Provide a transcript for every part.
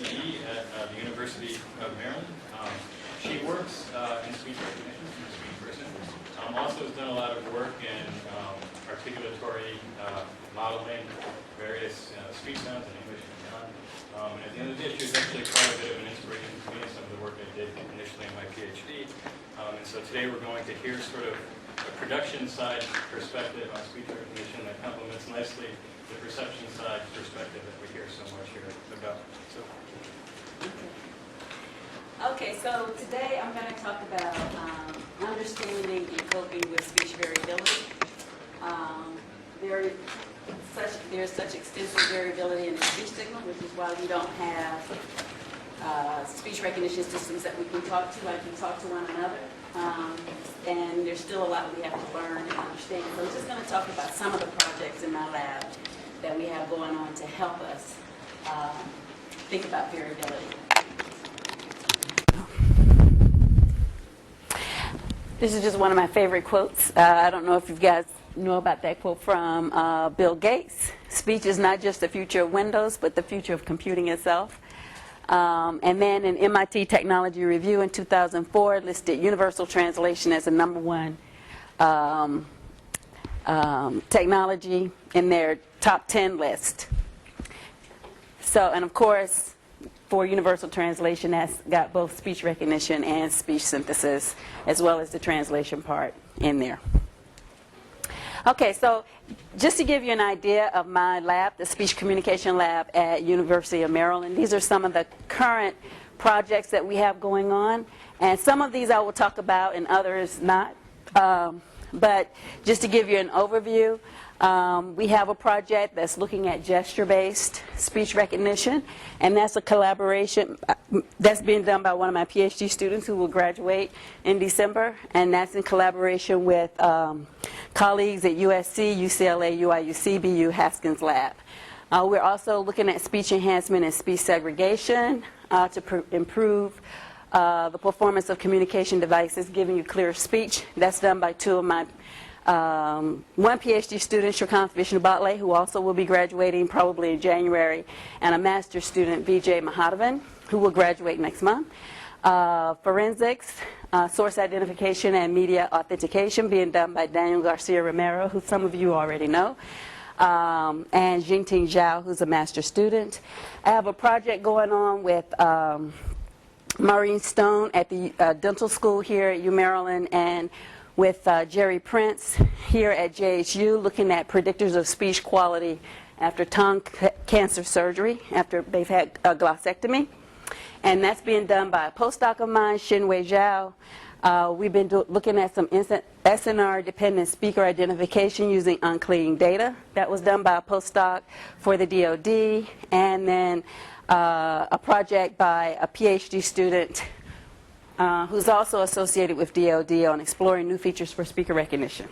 PhD at the University of Maryland. She works in speech recognition, she's a speech person. Also has done a lot of work in articulatory modeling, various speech sounds in English and beyond. And at the end of the day, she was actually quite a bit of an inspiration to me in some of the work I did initially in my PhD. And so today we're going to hear sort of a production side perspective on speech recognition that complements nicely the perception side perspective that we hear so much here about. So. Okay, so today I'm going to talk about understanding and coping with speech variability. There's such extensive variability in the speech signal, which is why we don't have speech recognition systems that we can talk to like we talk to one another. And there's still a lot we have to learn and understand. So I'm just going to talk about some of the projects in my lab that we have going on to help us think about variability. This is just one of my favorite quotes. I don't know if you guys know about that quote from Bill Gates. Speech is not just the future of Windows, but the future of computing itself. And then an MIT Technology Review in 2004 listed universal translation as the #1 technology in their top 10 list. So, and of course, for universal translation, that's got both speech recognition and speech synthesis, as well as the translation part in there. Okay, so just to give you an idea of my lab, the Speech Communication Lab at University of Maryland, these are some of the current projects that we have going on. And some of these I will talk about and others not. But just to give you an overview, we have a project that's looking at gesture-based speech recognition, and that's a collaboration that's being done by one of my PhD students who will graduate in December, and that's in collaboration with colleagues at USC, UCLA, UIUC, BU, Haskins Lab. We're also looking at speech enhancement and speech segregation to improve the performance of communication devices, giving you clear speech. That's done by two of my one PhD student, Shrikant Vishnu-Batle, who also will be graduating probably in January, and a master's student, Vijay Mahadevan, who will graduate next month. Forensics, source identification, and media authentication being done by Daniel Garcia Romero, who some of you already know, and Jingting Zhao, who's a master's student. I have a project going on with Maureen Stone at the dental school here at UMaryland, and with Jerry Prince here at JHU, looking at predictors of speech quality after tongue cancer surgery, after they've had a glossectomy. And that's being done by a postdoc of mine, Xinwei Zhao. We've been looking at some SNR-dependent speaker identification using unclean data. That was done by a postdoc for the DoD. And then a project by a PhD student who's also associated with DoD on exploring new features for speaker recognition.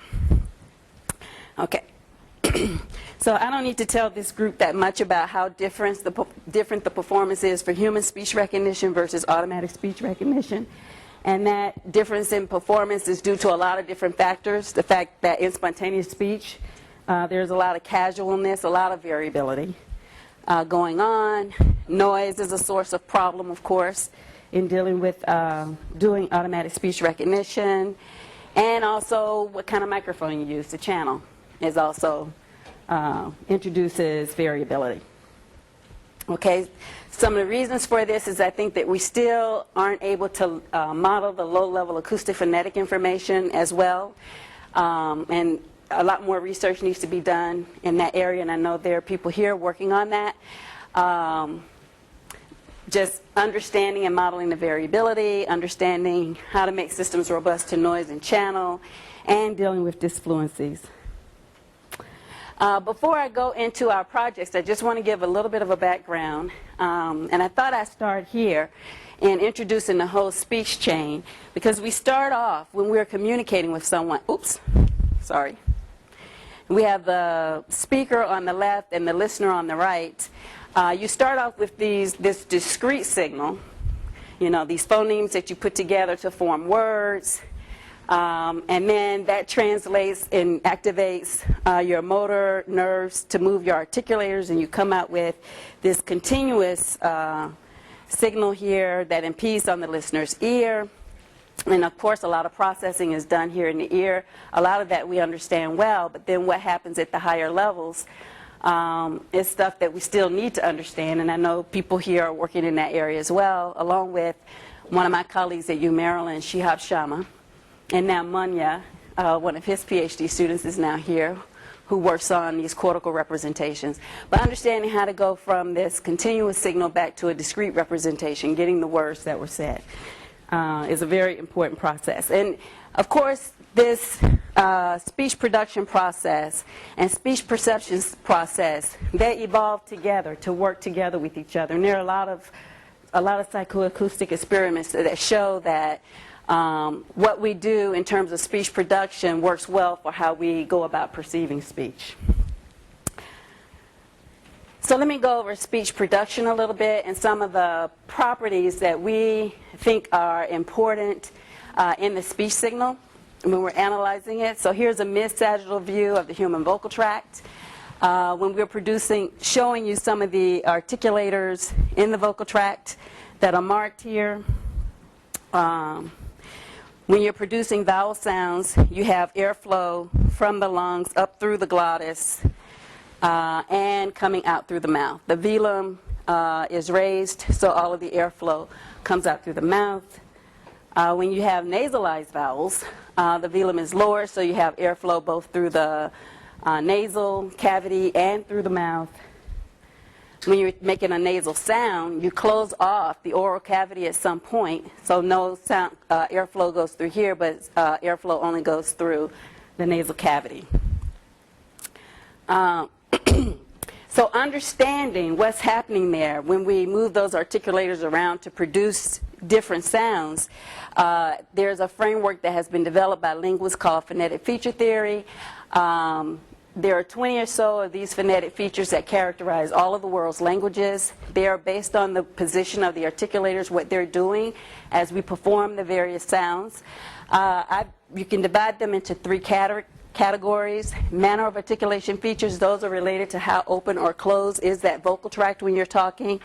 Okay. So I don't need to tell this group that much about how different the performance is for human speech recognition versus automatic speech recognition. And that difference in performance is due to a lot of different factors. The fact that in spontaneous speech, there's a lot of casualness, a lot of variability going on. Noise is a source of problem, of course, in dealing with doing automatic speech recognition. And also what kind of microphone you use to channel is also introduces variability. Okay, some of the reasons for this is I think that we still aren't able to model the low-level acoustic phonetic information as well. And a lot more research needs to be done in that area, and I know there are people here working on that. Just understanding and modeling the variability, understanding how to make systems robust to noise and channel, and dealing with disfluencies. Before I go into our projects, I just want to give a little bit of a background. And I thought I'd start here in introducing the whole speech chain, because we start off when we're communicating with someone. Oops, sorry. We have the speaker on the left and the listener on the right. You start off with this discrete signal, you know, these phonemes that you put together to form words. And then that translates and activates your motor nerves to move your articulators, and you come out with this continuous signal here that impedes on the listener's ear. And of course, a lot of processing is done here in the ear. A lot of that we understand well, but then what happens at the higher levels is stuff that we still need to understand. And I know people here are working in that area as well, along with one of my colleagues at UMaryland, Shihab Sharma, and now Munya, one of his PhD students is now here, who works on these cortical representations. But understanding how to go from this continuous signal back to a discrete representation, getting the words that were said, is a very important process. And of course, this speech production process and speech perception process, they evolve together to work together with each other. And there are a lot of psychoacoustic experiments that show that what we do in terms of speech production works well for how we go about perceiving speech. So let me go over speech production a little bit and some of the properties that we think are important in the speech signal when we're analyzing it. So here's a mid-sagittal view of the human vocal tract. When we're showing you some of the articulators in the vocal tract that are marked here. When you're producing vowel sounds, you have airflow from the lungs up through the glottis and coming out through the mouth. The velum is raised, so all of the airflow comes out through the mouth. When you have nasalized vowels, the velum is lower, so you have airflow both through the nasal cavity and through the mouth. When you're making a nasal sound, you close off the oral cavity at some point, so no sound airflow goes through here, but airflow only goes through the nasal cavity. So understanding what's happening there when we move those articulators around to produce different sounds, there's a framework that has been developed by linguists called phonetic feature theory. There are 20 or so of these phonetic features that characterize all of the world's languages. They are based on the position of the articulators, what they're doing as we perform the various sounds. You can divide them into three categories. Manner of articulation features, those are related to how open or closed is that vocal tract when you're talking.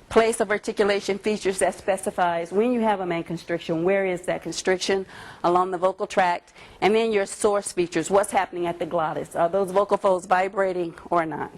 Place of articulation features, that specifies when you have a main constriction, where is that constriction along the vocal tract. And then your source features, what's happening at the glottis. Are those vocal folds vibrating or not?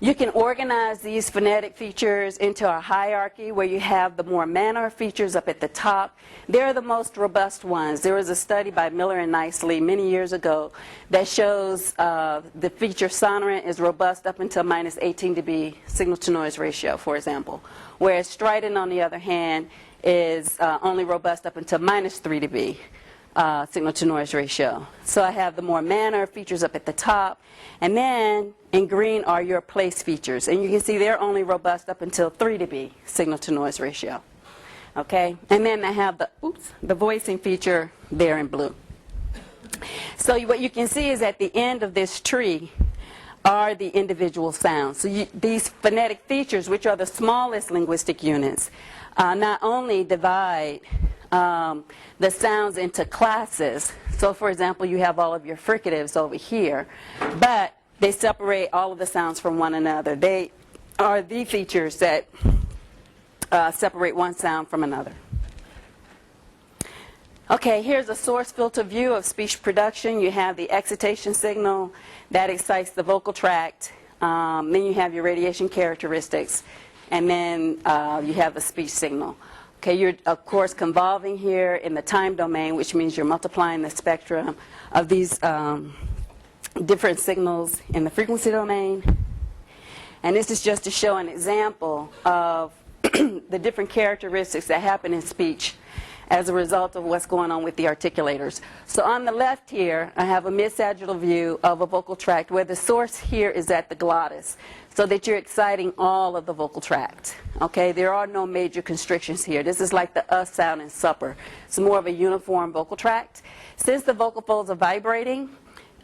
You can organize these phonetic features into a hierarchy where you have the more manner features up at the top. They're the most robust ones. There was a study by Miller and Nicely many years ago that shows the feature sonorant is robust up until minus 18 dB signal-to-noise ratio, for example. Whereas strident, on the other hand, is only robust up until minus 3 dB. Signal-to-noise ratio. So I have the more manner features up at the top, and then in green are your place features, and you can see they're only robust up until 3 dB signal-to-noise ratio. Okay, and then I have the voicing feature there in blue. So what you can see is at the end of this tree are the individual sounds. So these phonetic features, which are the smallest linguistic units, not only divide the sounds into classes. So for example, you have all of your fricatives over here, but they separate all of the sounds from one another. They are the features that separate one sound from another. Okay, here's a source filter view of speech production. You have the excitation signal that excites the vocal tract. Then you have your radiation characteristics, and then you have the speech signal. Okay, you're, of course, convolving here in the time domain, which means you're multiplying the spectrum of these different signals in the frequency domain. And this is just to show an example of the different characteristics that happen in speech as a result of what's going on with the articulators. So on the left here, I have a mid-sagittal view of a vocal tract where the source here is at the glottis, so that you're exciting all of the vocal tract. Okay, there are no major constrictions here. This is like the sound in supper. It's more of a uniform vocal tract. Since the vocal folds are vibrating,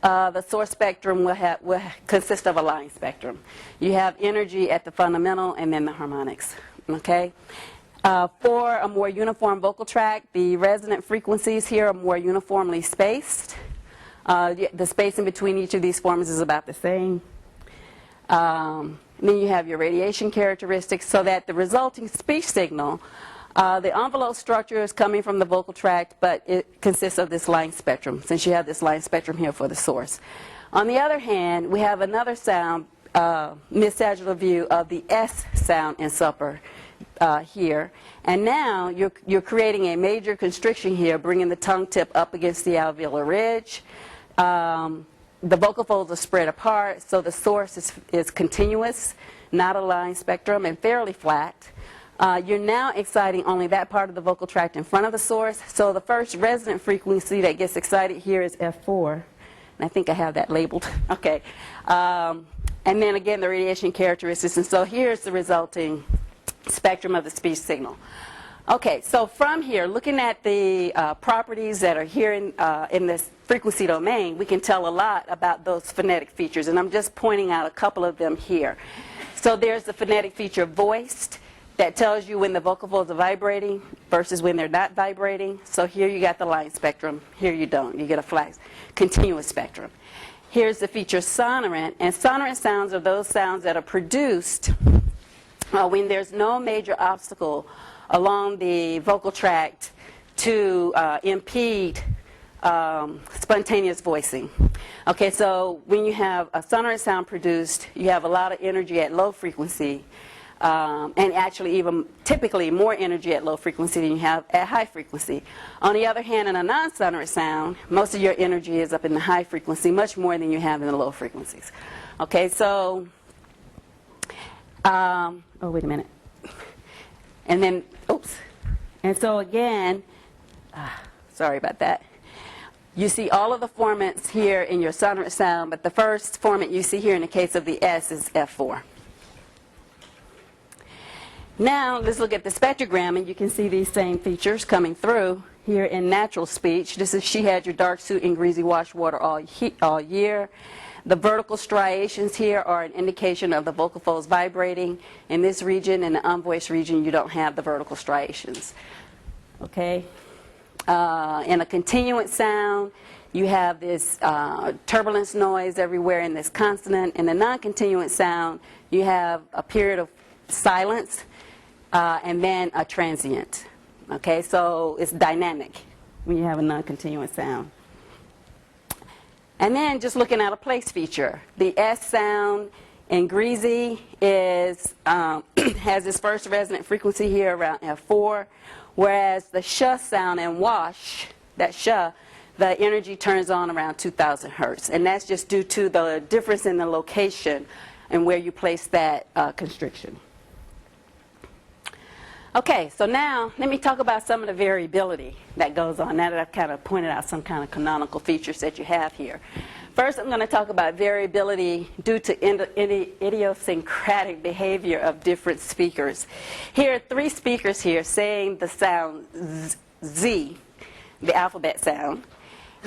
the source spectrum will consist of a line spectrum. You have energy at the fundamental and then the harmonics. Okay. For a more uniform vocal tract, the resonant frequencies here are more uniformly spaced. The space in between each of these forms is about the same. And then you have your radiation characteristics, so that the resulting speech signal, the envelope structure is coming from the vocal tract, but it consists of this line spectrum, since you have this line spectrum here for the source. On the other hand, we have another sound, mid-sagittal view of the S sound in supper here. And now you're creating a major constriction here, bringing the tongue tip up against the alveolar ridge. The vocal folds are spread apart, so the source is continuous, not a line spectrum, and fairly flat. You're now exciting only that part of the vocal tract in front of the source. So the first resonant frequency that gets excited here is F4. And I think I have that labeled. Okay. And then again, the radiation characteristics. And so here's the resulting spectrum of the speech signal. Okay, so from here, looking at the properties that are here in this frequency domain, we can tell a lot about those phonetic features. And I'm just pointing out a couple of them here. So there's the phonetic feature voiced, that tells you when the vocal folds are vibrating versus when they're not vibrating. So here you got the line spectrum. Here you don't. You get a flat, continuous spectrum. Here's the feature sonorant. And sonorant sounds are those sounds that are produced when there's no major obstacle along the vocal tract to impede spontaneous voicing. Okay, so when you have a sonorant sound produced, you have a lot of energy at low frequency. And actually even typically more energy at low frequency than you have at high frequency. On the other hand, in a non-sonorant sound, most of your energy is up in the high frequency, much more than you have in the low frequencies. Okay, so, oh, wait a minute. And then, oops. And so again, sorry about that. You see all of the formants here in your sonorant sound, but the first formant you see here in the case of the S is F4. Now, let's look at the spectrogram, and you can see these same features coming through here in natural speech. This is she had your dark suit in greasy wash water all year. The vertical striations here are an indication of the vocal folds vibrating. In this region, in the unvoiced region, you don't have the vertical striations. Okay? In a continuant sound, you have this turbulence noise everywhere in this consonant. In the non-continuant sound, you have a period of silence. And then a transient. Okay, so it's dynamic when you have a non-continuous sound. And then just looking at a place feature, the S sound in greasy is has its first resonant frequency here around F4, whereas the sh sound in wash, that sh, the energy turns on around 2,000 hertz, and that's just due to the difference in the location and where you place that constriction. Okay, so now let me talk about some of the variability that goes on, now that I've kind of pointed out some kind of canonical features that you have here. First, I'm going to talk about variability due to idiosyncratic behavior of different speakers. Here are 3 speakers here saying the sound Z, the alphabet sound.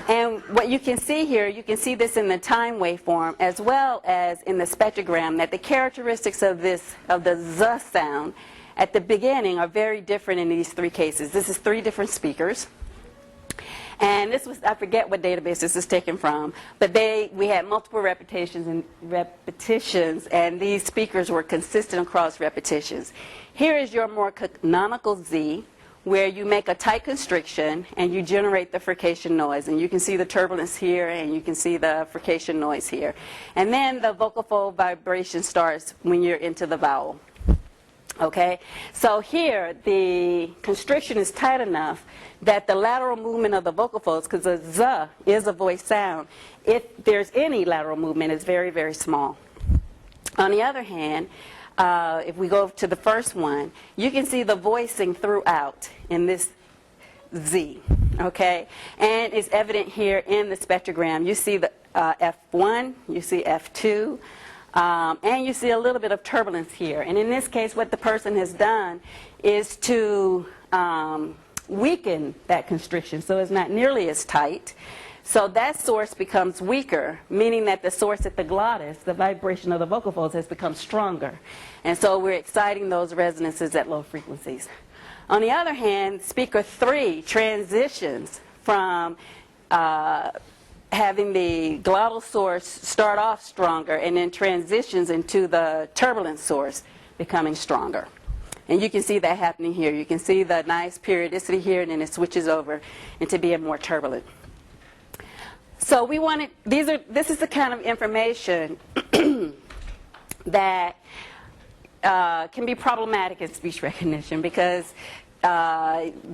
And what you can see here, you can see this in the time waveform as well as in the spectrogram, that the characteristics of the Z sound at the beginning are very different in these 3 cases. This is 3 different speakers. And this was, I forget what database this is taken from, but we had multiple repetitions, and these speakers were consistent across repetitions. Here is your more canonical Z, where you make a tight constriction and you generate the frication noise. And you can see the turbulence here, and you can see the frication noise here. And then the vocal fold vibration starts when you're into the vowel. Okay, so here the constriction is tight enough that the lateral movement of the vocal folds, because the Z is a voice sound, if there's any lateral movement, it's very, very small. On the other hand, if we go to the first one, you can see the voicing throughout in this Z, okay? And it's evident here in the spectrogram. You see the F1, you see F2, and you see a little bit of turbulence here. And in this case, what the person has done is to weaken that constriction, so it's not nearly as tight. So that source becomes weaker, meaning that the source at the glottis, the vibration of the vocal folds, has become stronger. And so we're exciting those resonances at low frequencies. On the other hand, speaker 3 transitions from having the glottal source start off stronger and then transitions into the turbulent source becoming stronger. And you can see that happening here. You can see the nice periodicity here, and then it switches over into being more turbulent. So we wanted, this is the kind of information that can be problematic in speech recognition, because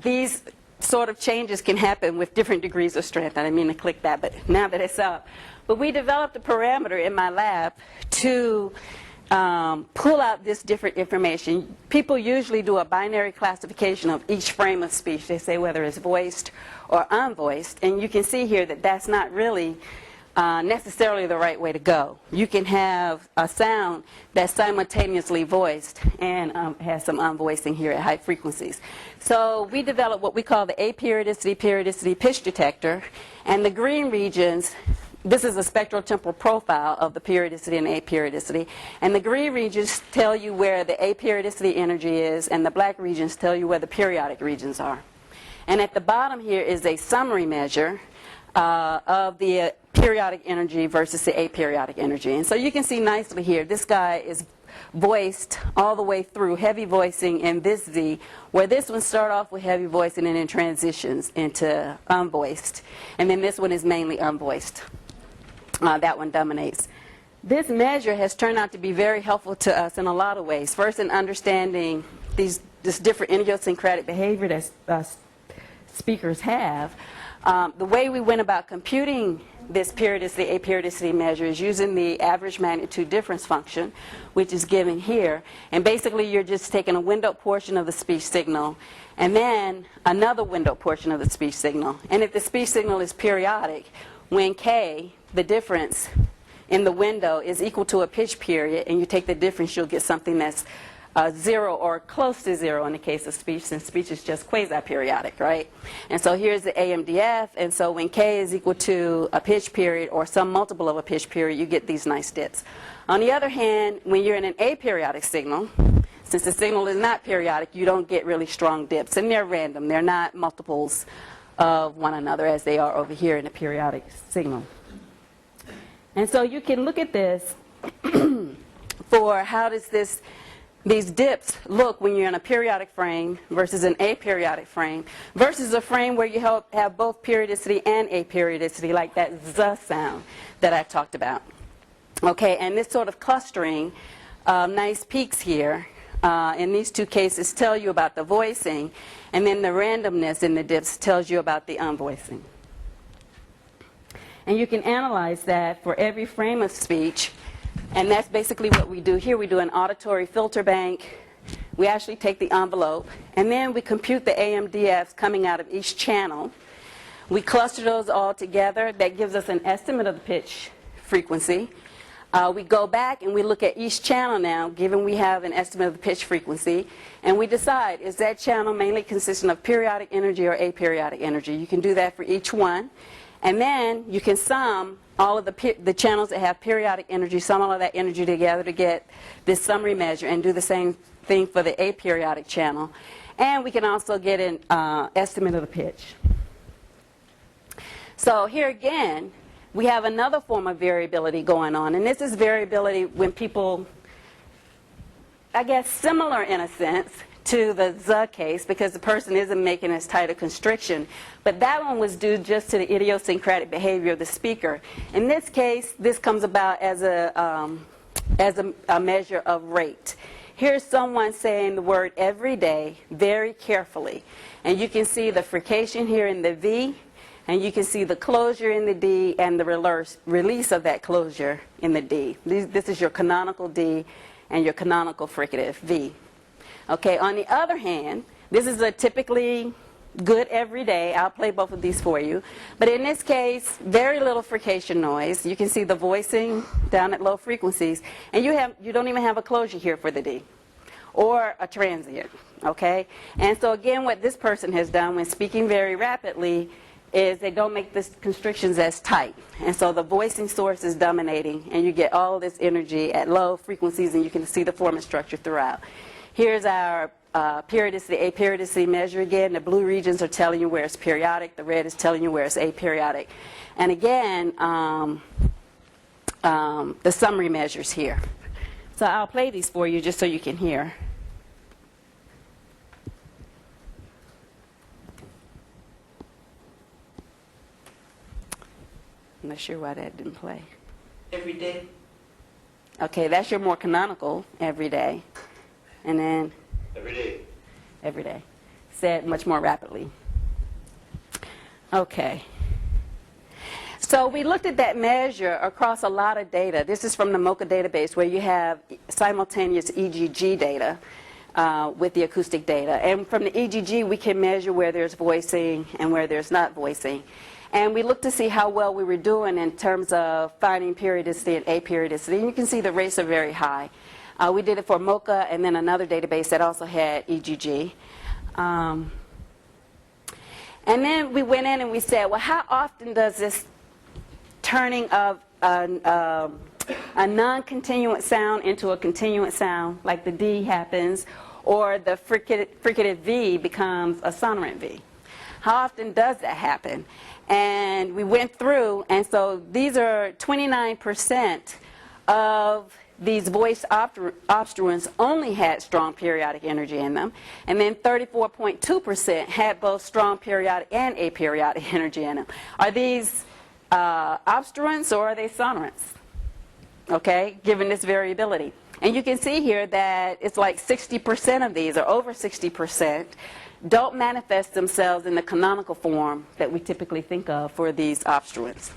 these sort of changes can happen with different degrees of strength. I didn't mean to click that, but now that it's up. But we developed a parameter in my lab to pull out this different information. People usually do a binary classification of each frame of speech. They say whether it's voiced or unvoiced, and you can see here that that's not really necessarily the right way to go. You can have a sound that's simultaneously voiced and has some unvoicing here at high frequencies. So we developed what we call the aperiodicity periodicity pitch detector, and the green regions, this is a spectral temporal profile of the periodicity and aperiodicity, and the green regions tell you where the aperiodicity energy is, and the black regions tell you where the periodic regions are. And at the bottom here is a summary measure of the periodic energy versus the aperiodic energy. And so you can see nicely here, this guy is voiced all the way through, heavy voicing in this Z, where this one starts off with heavy voicing and then transitions into unvoiced. And then this one is mainly unvoiced. That one dominates. This measure has turned out to be very helpful to us in a lot of ways. First, in understanding this different idiosyncratic behavior that speakers have. The way we went about computing this periodicity, aperiodicity measure is using the average magnitude difference function, which is given here. And basically, you're just taking a windowed portion of the speech signal and then another windowed portion of the speech signal. And if the speech signal is periodic, when K, the difference in the window, is equal to a pitch period, and you take the difference, you'll get something that's 0 or close to 0 in the case of speech, since speech is just quasi-periodic, right? And so here's the AMDF, and so when K is equal to a pitch period or some multiple of a pitch period, you get these nice dips. On the other hand, when you're in an aperiodic signal, since the signal is not periodic, you don't get really strong dips, and they're random. They're not multiples of one another as they are over here in a periodic signal. And so you can look at this for how does these dips look when you're in a periodic frame versus an aperiodic frame versus a frame where you have both periodicity and aperiodicity, like that Z sound that I talked about. Okay, and this sort of clustering, nice peaks here in these two cases tell you about the voicing, and then the randomness in the dips tells you about the unvoicing. And you can analyze that for every frame of speech. And that's basically what we do here. We do an auditory filter bank. We actually take the envelope, and then we compute the AMDFs coming out of each channel. We cluster those all together. That gives us an estimate of the pitch frequency. We go back and we look at each channel now, given we have an estimate of the pitch frequency, and we decide, is that channel mainly consisting of periodic energy or aperiodic energy? You can do that for each one. And then you can sum all of the channels that have periodic energy, sum all of that energy together to get this summary measure, and do the same thing for the aperiodic channel. And we can also get an estimate of the pitch. So here again, we have another form of variability going on. And this is variability when people, I guess, similar in a sense to the Z case, because the person isn't making as tight a constriction. But that one was due just to the idiosyncratic behavior of the speaker. In this case, this comes about as a measure of rate. Here's someone saying the word every day very carefully. And you can see the frication here in the V, and you can see the closure in the D and the release of that closure in the D. This is your canonical D and your canonical fricative V. Okay, on the other hand, this is a typically good every day. I'll play both of these for you. But in this case, very little frication noise. You can see the voicing down at low frequencies. And you don't even have a closure here for the D or a transient. Okay? And so again, what this person has done when speaking very rapidly is they don't make the constrictions as tight. And so the voicing source is dominating, and you get all this energy at low frequencies, and you can see the form and structure throughout. Here's our periodicity, aperiodicity measure again. The blue regions are telling you where it's periodic. The red is telling you where it's aperiodic. And again, the summary measures here. So I'll play these for you just so you can hear. I'm not sure why that didn't play. Every day. Okay, that's your more canonical every day. And then Every day. every day. Said much more rapidly. Okay. So we looked at that measure across a lot of data. This is from the MoCA database where you have simultaneous EGG data with the acoustic data. And from the EGG we can measure where there's voicing and where there's not voicing. And we looked to see how well we were doing in terms of finding periodicity and aperiodicity. And you can see the rates are very high. We did it for MoCA and then another database that also had EGG. And then we went in and we said, well, how often does this turning of a non-continuant sound into a continuant sound, like the D happens, or the fricative V becomes a sonorant V? How often does that happen? And we went through, and so these are 29% of these voice obstruents only had strong periodic energy in them, and then 34.2% had both strong periodic and aperiodic energy in them. Are these obstruents or are they sonorants? Okay, given this variability. And you can see here that it's like 60% of these, or over 60%, don't manifest themselves in the canonical form that we typically think of for these obstruents.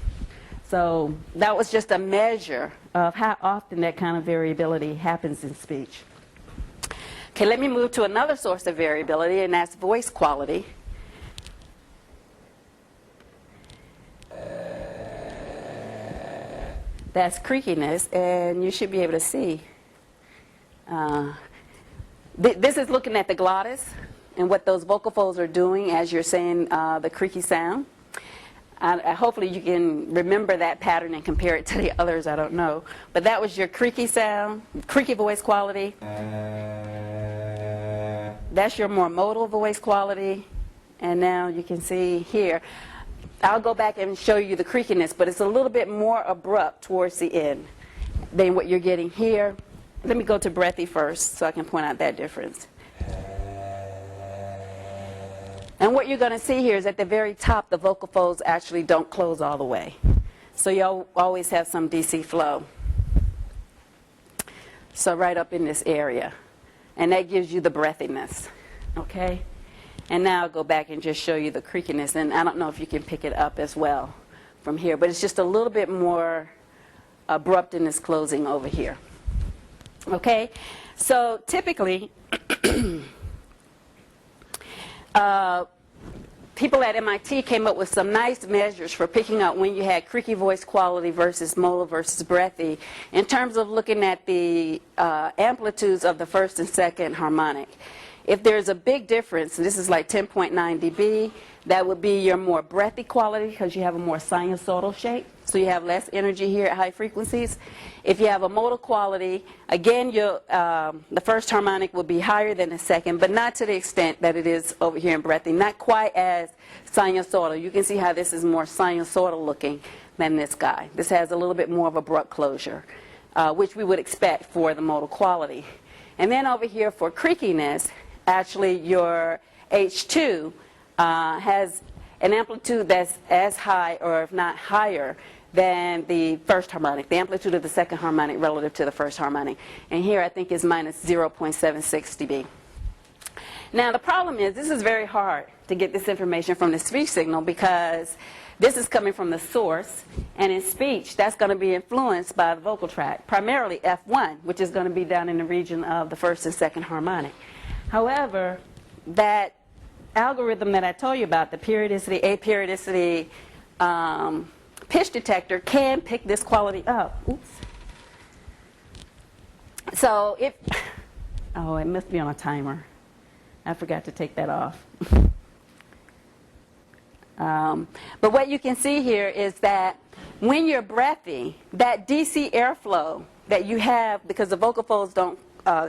So that was just a measure of how often that kind of variability happens in speech. Okay, let me move to another source of variability, and that's voice quality. That's creakiness, and you should be able to see. This is looking at the glottis and what those vocal folds are doing as you're saying the creaky sound. Hopefully you can remember that pattern and compare it to the others, I don't know. But that was your creaky sound, creaky voice quality. That's your more modal voice quality. And now you can see here. I'll go back and show you the creakiness, but it's a little bit more abrupt towards the end than what you're getting here. Let me go to breathy first so I can point out that difference. And what you're going to see here is at the very top, the vocal folds actually don't close all the way. So you'll always have some DC flow. So right up in this area. And that gives you the breathiness. Okay? And now I'll go back and just show you the creakiness. And I don't know if you can pick it up as well from here. But it's just a little bit more abrupt in this closing over here. Okay? So typically, people at MIT came up with some nice measures for picking out when you had creaky voice quality versus modal versus breathy in terms of looking at the amplitudes of the first and second harmonic. If there's a big difference, this is like 10.9 dB, that would be your more breathy quality because you have a more sinusoidal shape. So you have less energy here at high frequencies. If you have a modal quality, again, the first harmonic will be higher than the second, but not to the extent that it is over here in breathy. Not quite as sinusoidal. You can see how this is more sinusoidal looking than this guy. This has a little bit more of abrupt closure, which we would expect for the modal quality. And then over here for creakiness, actually your H2 has an amplitude that's as high, or if not higher, than the first harmonic, the amplitude of the second harmonic relative to the first harmonic. And here I think is minus 0.76 dB. Now the problem is this is very hard to get this information from the speech signal because this is coming from the source, and in speech that's going to be influenced by the vocal tract, primarily F1, which is going to be down in the region of the first and second harmonic. However, that algorithm that I told you about, the periodicity, aperiodicity pitch detector, can pick this quality up. Oops. So it must be on a timer. I forgot to take that off. But what you can see here is that when you're breathy, that DC airflow that you have, because the vocal folds don't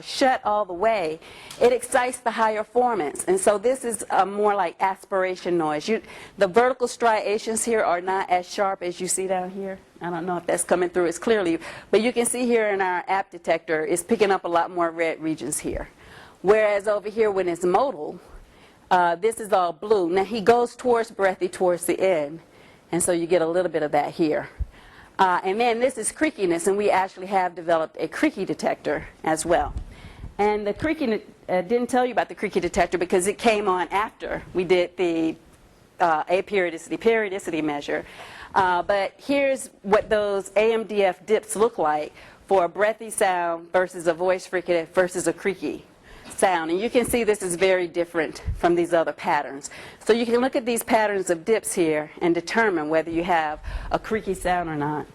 shut all the way, it excites the higher formants. And so this is more like aspiration noise. The vertical striations here are not as sharp as you see down here. I don't know if that's coming through as clearly, but you can see here in our app detector, it's picking up a lot more red regions here. Whereas over here when it's modal, this is all blue. Now he goes towards breathy towards the end, and so you get a little bit of that here. And then this is creakiness, and we actually have developed a creaky detector as well. And the creaky, didn't tell you about the creaky detector because it came on after we did the periodicity measure. But here's what those AMDF dips look like for a breathy sound versus a voice fricative versus a creaky sound. And you can see this is very different from these other patterns. So you can look at these patterns of dips here and determine whether you have a creaky sound or not.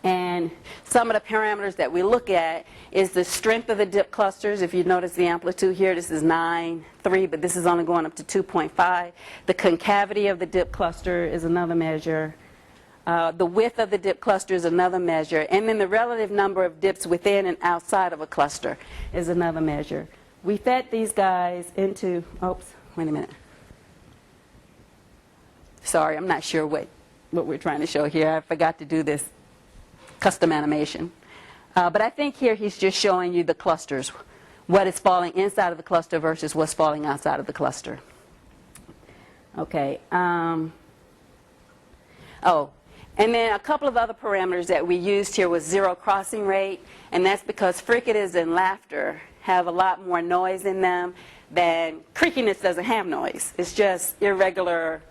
And some of the parameters that we look at is the strength of the dip clusters. If you notice the amplitude here, this is 9.3, but this is only going up to 2.5. The concavity of the dip cluster is another measure. The width of the dip cluster is another measure. And then the relative number of dips within and outside of a cluster is another measure. We fed these guys into, oops, wait a minute. Sorry, I'm not sure what we're trying to show here. I forgot to do this custom animation. But I think here he's just showing you the clusters, what is falling inside of the cluster versus what's falling outside of the cluster. Okay. Oh, and then a couple of other parameters that we used here was zero crossing rate, and that's because fricatives and laughter have a lot more noise in them than creakiness doesn't have noise. It's just irregular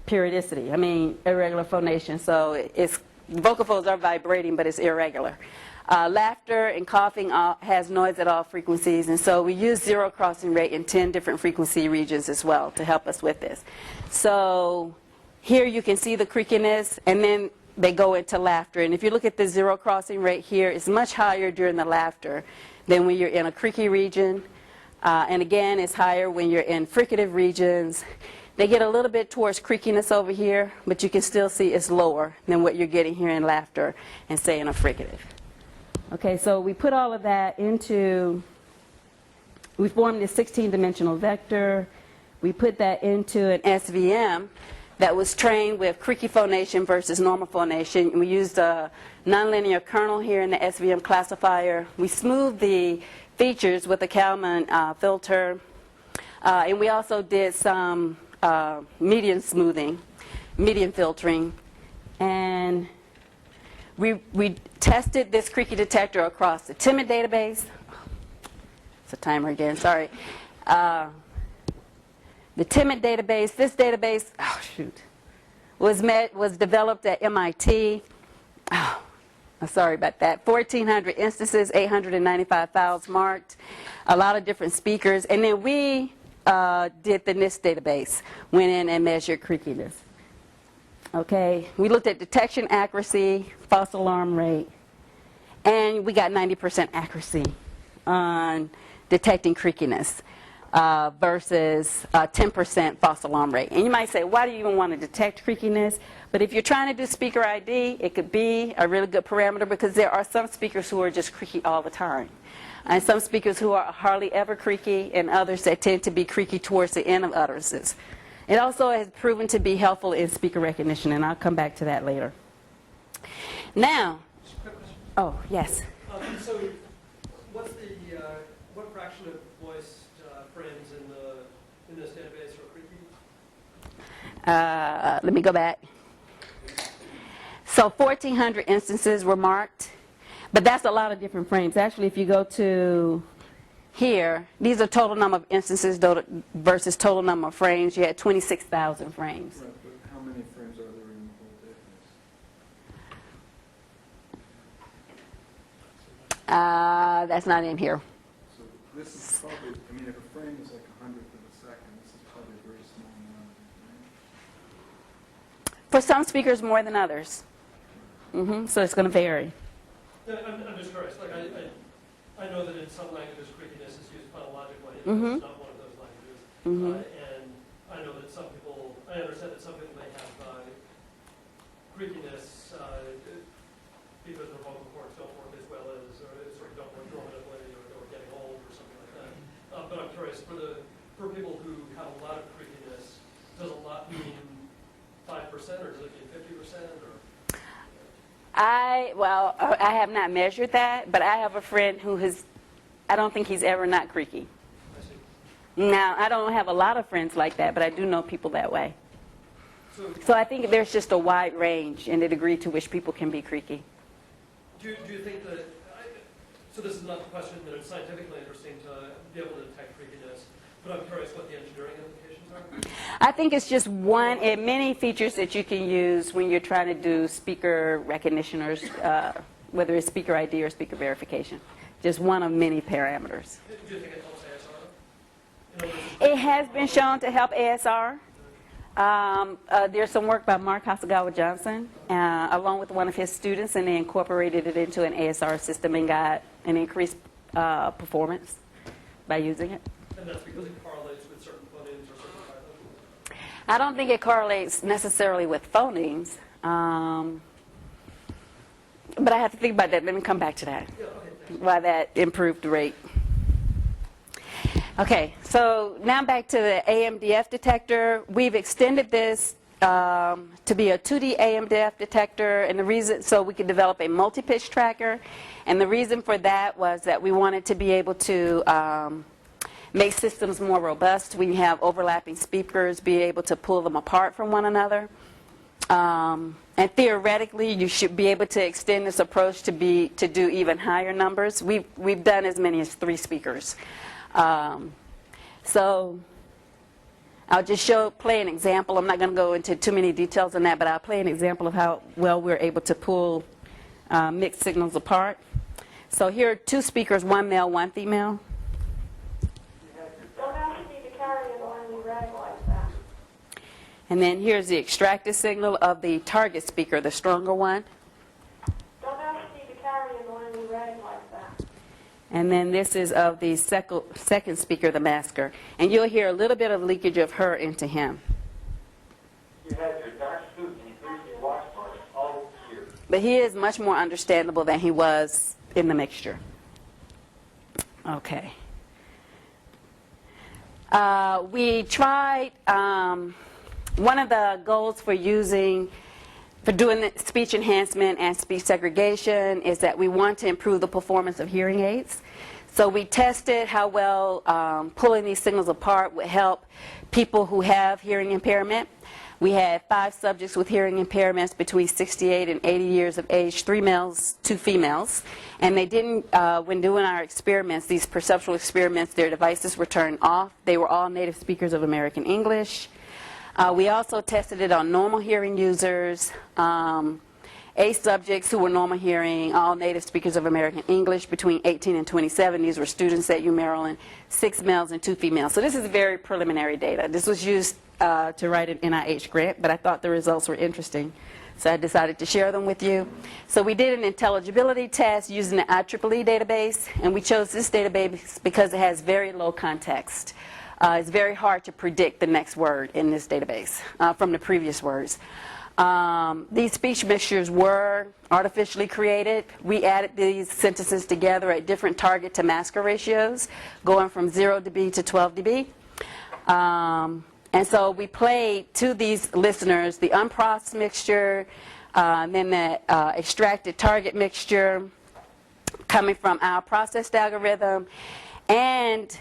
periodicity. I mean, irregular phonation. So it's vocal folds are vibrating, but it's irregular. Laughter and coughing has noise at all frequencies, and so we use zero crossing rate in 10 different frequency regions as well to help us with this. So here you can see the creakiness, and then they go into laughter. And if you look at the zero crossing rate here, it's much higher during the laughter than when you're in a creaky region. And again, it's higher when you're in fricative regions. They get a little bit towards creakiness over here, but you can still see it's lower than what you're getting here in laughter and say in a fricative. Okay, so we put all of that into, we formed this 16-dimensional vector. We put that into an SVM that was trained with creaky phonation versus normal phonation. We used a nonlinear kernel here in the SVM classifier. We smoothed the features with a Kalman filter. And we also did some median smoothing, median filtering. And we tested this creaky detector across the timid database. It's a timer again, sorry. The timid database, this database, oh shoot, was developed at MIT. Oh, I'm sorry about that. 1,400 instances, 895 files marked, a lot of different speakers. And then we did the NIST database, went in and measured creakiness. Okay, we looked at detection accuracy, false alarm rate, and we got 90% accuracy on detecting creakiness. Versus 10% false alarm rate. And you might say, why do you even want to detect creakiness? But if you're trying to do speaker ID, it could be a really good parameter because there are some speakers who are just creaky all the time. And some speakers who are hardly ever creaky, and others that tend to be creaky towards the end of utterances. It also has proven to be helpful in speaker recognition, and I'll come back to that later. Now, oh, yes. So what's the, what fraction of voice frames in this database are creaky? Let me go back. So 1,400 instances were marked, but that's a lot of different frames. Actually, if you go to here, these are total number of instances versus total number of frames. You had 26,000 frames. Right, but how many frames are there in the whole database? That's not in here. So this is probably, I mean, if a frame is like 100th of a second, this is probably a very small amount. Right? For some speakers, more than others. So it's going to vary. Yeah, I'm just curious. Like I know that in some languages creakiness is used phonologically. It's not one of those languages. And I know that some people, I understand that some people may have creakiness because their vocal cords don't work as well as, or sort of don't work normatively, or for people who have a lot of creakiness, does a lot mean 5% or does it mean 50% or? I have not measured that, but I have a friend who I don't think he's ever not creaky. I see. Now, I don't have a lot of friends like that, but I do know people that way. So I think there's just a wide range in the degree to which people can be creaky. Do you think that, so this is not the question that it's scientifically interesting to be able to detect creakiness, but I'm curious what the engineering implications are? I think it's just one of many features that you can use when you're trying to do speaker recognition or whether it's speaker ID or speaker verification. Just one of many parameters. Do you think it helps ASR? In other words, It has been shown to help ASR. There's some work by Mark Hasagawa Johnson, along with one of his students, and they incorporated it into an ASR system and got an increased performance by using it. and that's because it correlates with certain phonemes or certain typos? I don't think it correlates necessarily with phonemes, but I have to think about that. Let me come back to that, Yeah, okay, thanks. why that improved the rate. Okay, so now back to the AMDF detector. We've extended this to be a 2D AMDF detector, and the reason, so we could develop a multi-pitch tracker, and the reason for that was that we wanted to be able to make systems more robust. We have overlapping speakers, be able to pull them apart from one another. And theoretically, you should be able to extend this approach to do even higher numbers. We've done as many as 3 speakers. So I'll just play an example. I'm not going to go into too many details on that, but I'll play an example of how well we're able to pull mixed signals apart. So here are 2 speakers, 1 male, 1 female. Don't ask me to carry it on the rag like that. And then here's the extracted signal of the target speaker, the stronger one. Don't ask me to carry it on the rag like that. And then this is of the second speaker, the masker. And you'll hear a little bit of leakage of her into him. You had your dark suit and you greasy wash bars all year. But he is much more understandable than he was in the mixture. Okay. We tried, one of the goals for doing the speech enhancement and speech segregation is that we want to improve the performance of hearing aids. So we tested how well pulling these signals apart would help people who have hearing impairment. We had 5 subjects with hearing impairments between 68 and 80 years of age, 3 males, 2 females. And they didn't, when doing our experiments, these perceptual experiments, their devices were turned off. They were all native speakers of American English. We also tested it on normal hearing users, 8 subjects who were normal hearing, all native speakers of American English between 18 and 27. These were students at UMaryland, 6 males and 2 females. So this is very preliminary data. This was used to write an NIH grant, but I thought the results were interesting, so I decided to share them with you. So we did an intelligibility test using the IEEE database, and we chose this database because it has very low context. It's very hard to predict the next word in this database from the previous words. These speech mixtures were artificially created. We added these sentences together at different target to masker ratios, going from 0 dB to 12 dB. And so we played to these listeners the unprocessed mixture, then the extracted target mixture coming from our processed algorithm, and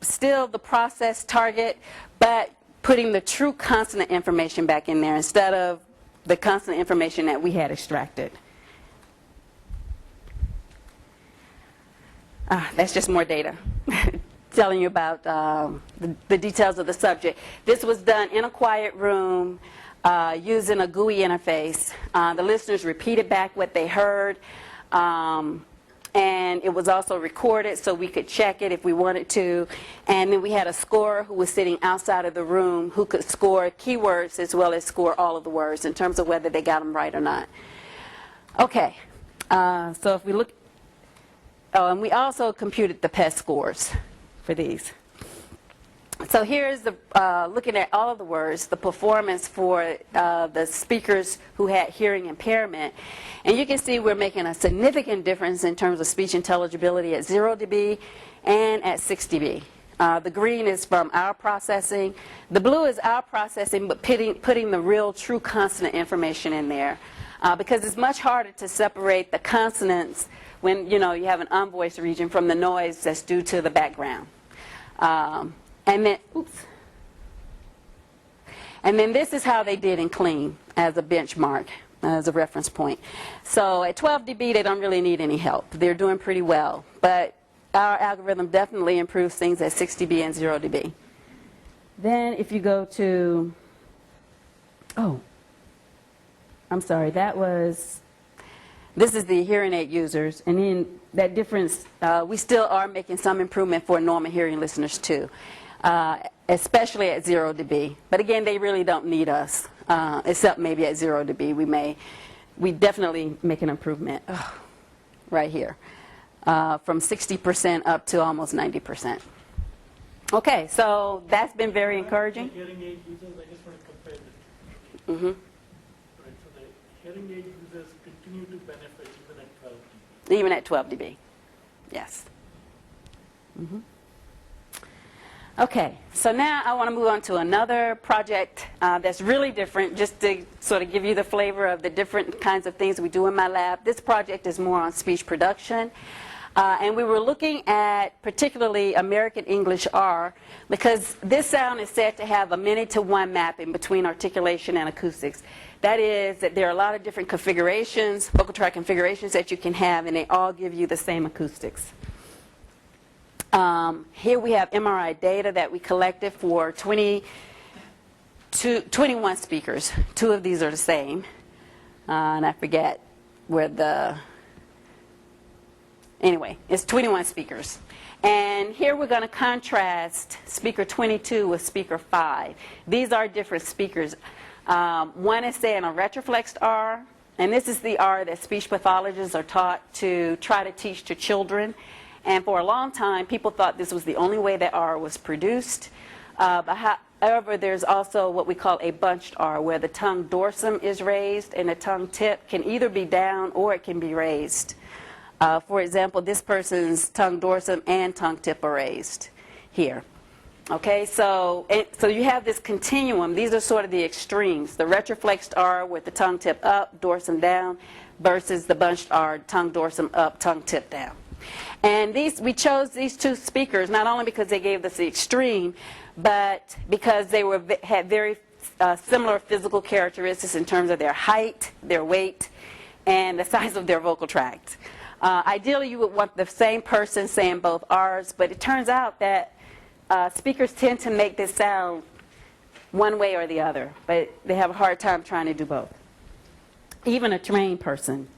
still the processed target, but putting the true consonant information back in there instead of the consonant information that we had extracted. That's just more data telling you about the details of the subject. This was done in a quiet room using a GUI interface. The listeners repeated back what they heard. And it was also recorded so we could check it if we wanted to. And then we had a scorer who was sitting outside of the room who could score keywords as well as score all of the words in terms of whether they got them right or not. Okay, so if we look, and we also computed the PES scores for these. So here's the looking at all of the words, the performance for the speakers who had hearing impairment. And you can see we're making a significant difference in terms of speech intelligibility at 0 dB and at 6 dB. The green is from our processing. The blue is our processing, but putting the real, true consonant information in there. Because it's much harder to separate the consonants when, you have an unvoiced region from the noise that's due to the background. And then this is how they did in clean as a benchmark, as a reference point. So at 12 dB, they don't really need any help. They're doing pretty well. But our algorithm definitely improves things at 6 dB and 0 dB. Then if you go to, I'm sorry, this is the hearing aid users. And then that difference, we still are making some improvement for normal hearing listeners too, especially at 0 dB. But again, they really don't need us, except maybe at 0 dB. We definitely make an improvement right here, from 60% up to almost 90%. Okay, so that's been very encouraging. Hearing aid users, I just want to compare this. Mm-hmm. Right, so the hearing aid users continue to benefit even at 12 dB. Even at 12 dB, yes. Mm-hmm. Okay, so now I want to move on to another project that's really different, just to sort of give you the flavor of the different kinds of things we do in my lab. This project is more on speech production. And we were looking at particularly American English R, because this sound is said to have a many-to-one mapping between articulation and acoustics. That is, that there are a lot of different configurations, vocal tract configurations that you can have, and they all give you the same acoustics. Here we have MRI data that we collected for 21 speakers. 2 of these are the same. And I forget where the... Anyway, it's 21 speakers. And here we're going to contrast speaker 22 with speaker 5. These are different speakers. One is saying a retroflexed R, and this is the R that speech pathologists are taught to try to teach to children. And for a long time, people thought this was the only way that R was produced. However, there's also what we call a bunched R, where the tongue dorsum is raised and the tongue tip can either be down or it can be raised. For example, this person's tongue dorsum and tongue tip are raised here. Okay, so you have this continuum. These are sort of the extremes. The retroflexed R with the tongue tip up, dorsum down, versus the bunched R, tongue dorsum up, tongue tip down. And we chose these 2 speakers not only because they gave us the extreme, but because they had very similar physical characteristics in terms of their height, their weight, and the size of their vocal tract. Ideally, you would want the same person saying both R's, but it turns out that speakers tend to make this sound one way or the other, but they have a hard time trying to do both. Even a trained person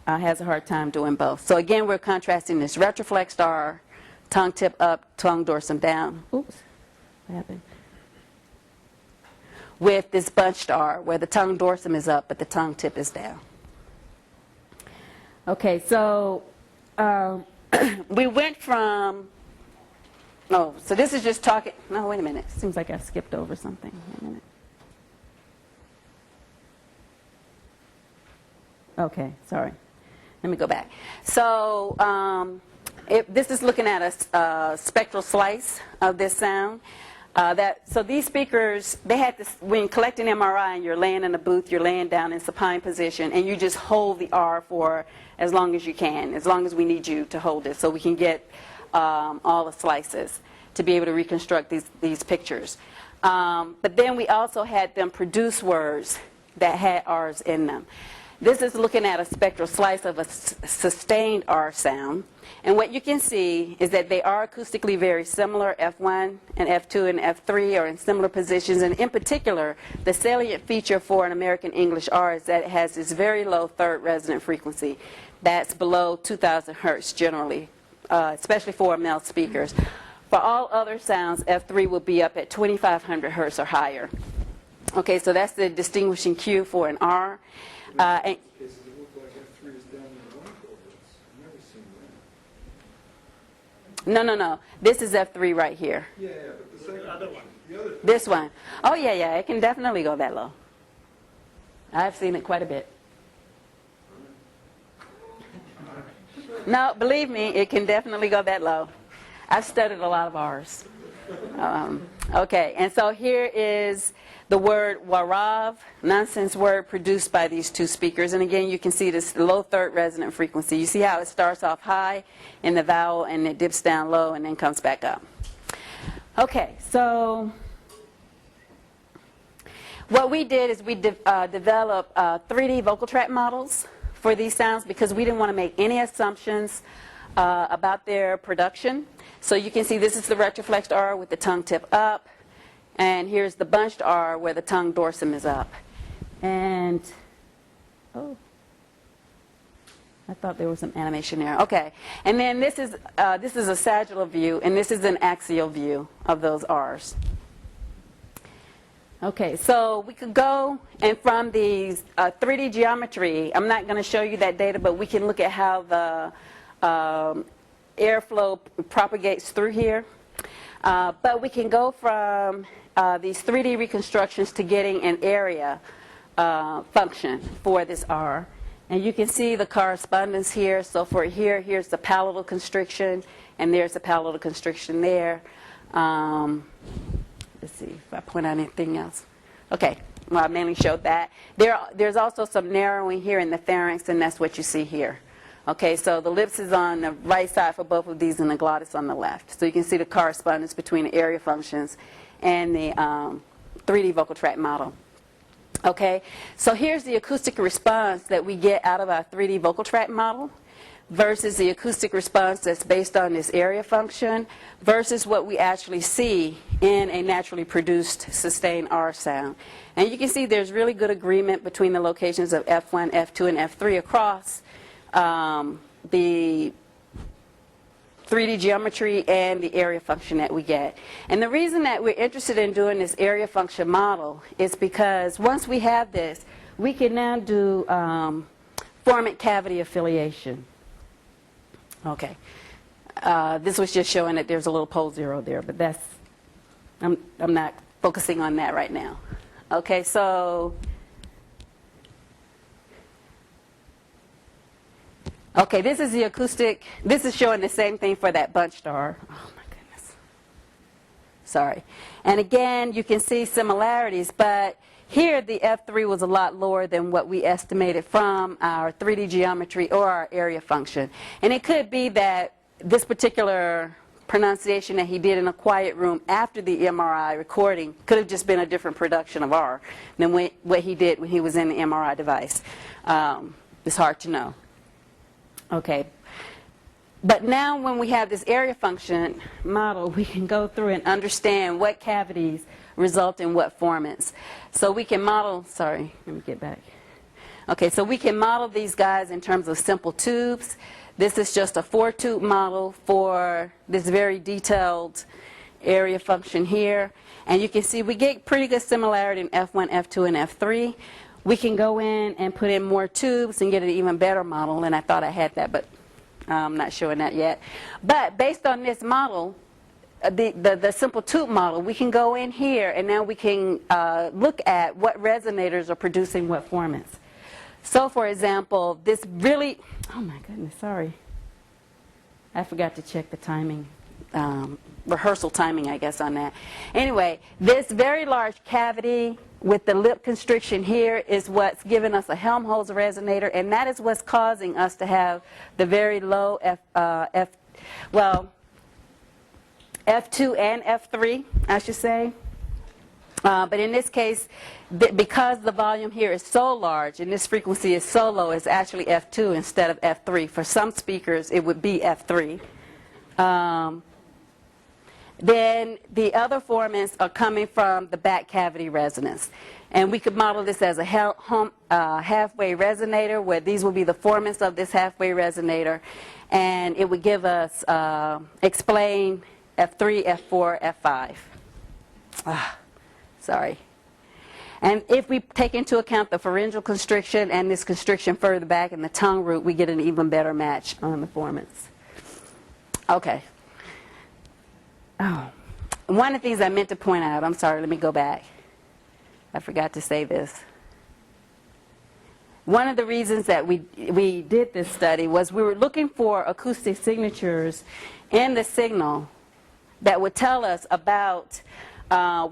has a hard time doing both. So again, we're contrasting this retroflexed R, tongue tip up, tongue dorsum down. Oops, what happened? With this bunched R, where the tongue dorsum is up, but the tongue tip is down. Okay, so we went from, so this is just talking, no, wait a minute. Seems like I skipped over something. Wait a minute. Okay, sorry. Let me go back. So this is looking at a spectral slice of this sound. So these speakers, they had this, when collecting MRI and you're laying in a booth, you're laying down in supine position, and you just hold the R for as long as you can, as long as we need you to hold it, so we can get all the slices to be able to reconstruct these pictures. But then we also had them produce words that had R's in them. This is looking at a spectral slice of a sustained R sound. And what you can see is that they are acoustically very similar. F1 and F2 and F3 are in similar positions. And in particular, the salient feature for an American English R is that it has this very low third resonant frequency. That's below 2,000 hertz generally, especially for male speakers. For all other sounds, F3 will be up at 2,500 hertz or higher. Okay, so that's the distinguishing cue for an R. In cases, it looked like F3 is down in the 1 kilohertz. I've never seen that. No. This is F3 right here. Yeah, but the second other one. The other This one. Oh, yeah, it can definitely go that low. I've seen it quite a bit. No, believe me, it can definitely go that low. I've studied a lot of R's. Okay, and so here is the word warav, nonsense word produced by these two speakers. And again, you can see this low third resonant frequency. You see how it starts off high in the vowel and it dips down low and then comes back up. Okay, so what we did is we developed 3D vocal tract models for these sounds because we didn't want to make any assumptions about their production. So you can see this is the retroflexed R with the tongue tip up, and here's the bunched R where the tongue dorsum is up. And, oh, I thought there was some animation there. Okay, and then this is a sagittal view, and this is an axial view of those R's. Okay, so we could go, and from these 3D geometry, I'm not going to show you that data, but we can look at how the airflow propagates through here. But we can go from these 3D reconstructions to getting an area function for this R. And you can see the correspondence here. So for here, here's the palatal constriction, and there's the palatal constriction there. Let's see if I point out anything else. Okay, well, I mainly showed that. There's also some narrowing here in the pharynx, and that's what you see here. Okay, so the lips is on the right side for both of these and the glottis on the left. So you can see the correspondence between the area functions and the 3D vocal tract model. Okay, so here's the acoustic response that we get out of our 3D vocal tract model versus the acoustic response that's based on this area function versus what we actually see in a naturally produced sustained R sound. And you can see there's really good agreement between the locations of F1, F2, and F3 across the 3D geometry and the area function that we get. And the reason that we're interested in doing this area function model is because once we have this, we can now do formant cavity affiliation. Okay. This was just showing that there's a little pole zero there, but that's, I'm not focusing on that right now. Okay, so okay, this is the acoustic. This is showing the same thing for that bunched R. Oh my goodness. Sorry. And again, you can see similarities, but here the F3 was a lot lower than what we estimated from our 3D geometry or our area function. And it could be that this particular pronunciation that he did in a quiet room after the MRI recording could have just been a different production of R than what he did when he was in the MRI device. It's hard to know. Okay, but now when we have this area function model, we can go through and understand what cavities result in what formants. So we can model, sorry, let me get back. Okay, so we can model these guys in terms of simple tubes. This is just a 4-tube model for this very detailed area function here. And you can see we get pretty good similarity in F1, F2, and F3. We can go in and put in more tubes and get an even better model, and I thought I had that, but I'm not showing that yet. But based on this model, the simple tube model, we can go in here and now we can look at what resonators are producing what formants. So for example, this really, oh my goodness, sorry. I forgot to check the timing, rehearsal timing, I guess, on that. Anyway, this very large cavity with the lip constriction here is what's giving us a Helmholtz resonator, and that is what's causing us to have the very low F2 and F3, I should say. But in this case, because the volume here is so large and this frequency is so low, it's actually F2 instead of F3. For some speakers, it would be F3. Then the other formants are coming from the back cavity resonance. And we could model this as a halfway resonator, where these will be the formants of this halfway resonator. And it would give us, explain F3, F4, F5. Sorry. And if we take into account the pharyngeal constriction and this constriction further back in the tongue root, we get an even better match on the formants. Okay. Oh, one of the things I meant to point out, I'm sorry, let me go back. I forgot to say this. One of the reasons that we did this study was we were looking for acoustic signatures in the signal that would tell us about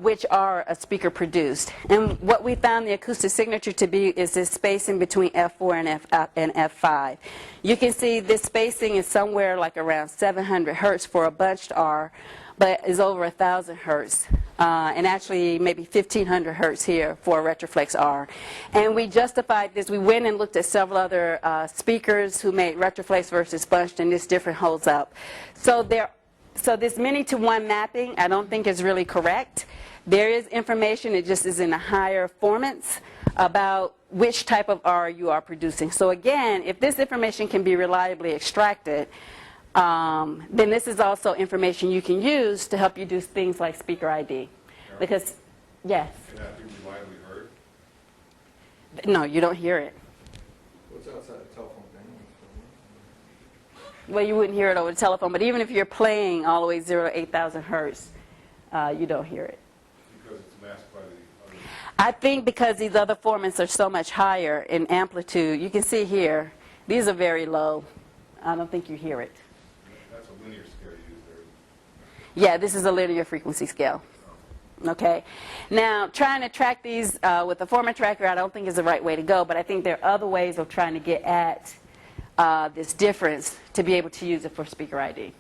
which R a speaker produced. And what we found the acoustic signature to be is this spacing between F4 and F5. You can see this spacing is somewhere like around 700 hertz for a bunched R, but is over 1,000 hertz. And actually maybe 1,500 hertz here for a retroflex R. And we justified this. We went and looked at several other speakers who made retroflex versus bunched, and this difference holds up. So this many-to-one mapping I don't think is really correct. There is information, it just is in a higher formance about which type of R you are producing. So again, if this information can be reliably extracted, then this is also information you can use to help you do things like speaker ID. Because, yes? Can that be reliably heard? No, you don't hear it. What's outside the telephone bandwidth? Well, you wouldn't hear it over the telephone, but even if you're playing all the way 0 to 8,000 hertz, you don't hear it. Because it's masked by the other. I think because these other formats are so much higher in amplitude, you can see here, these are very low. I don't think you hear it. That's a linear scale you use there. Yeah, this is a linear frequency scale. Okay. Now, trying to track these with a format tracker, I don't think is the right way to go, but I think there are other ways of trying to get at this difference to be able to use it for speaker ID.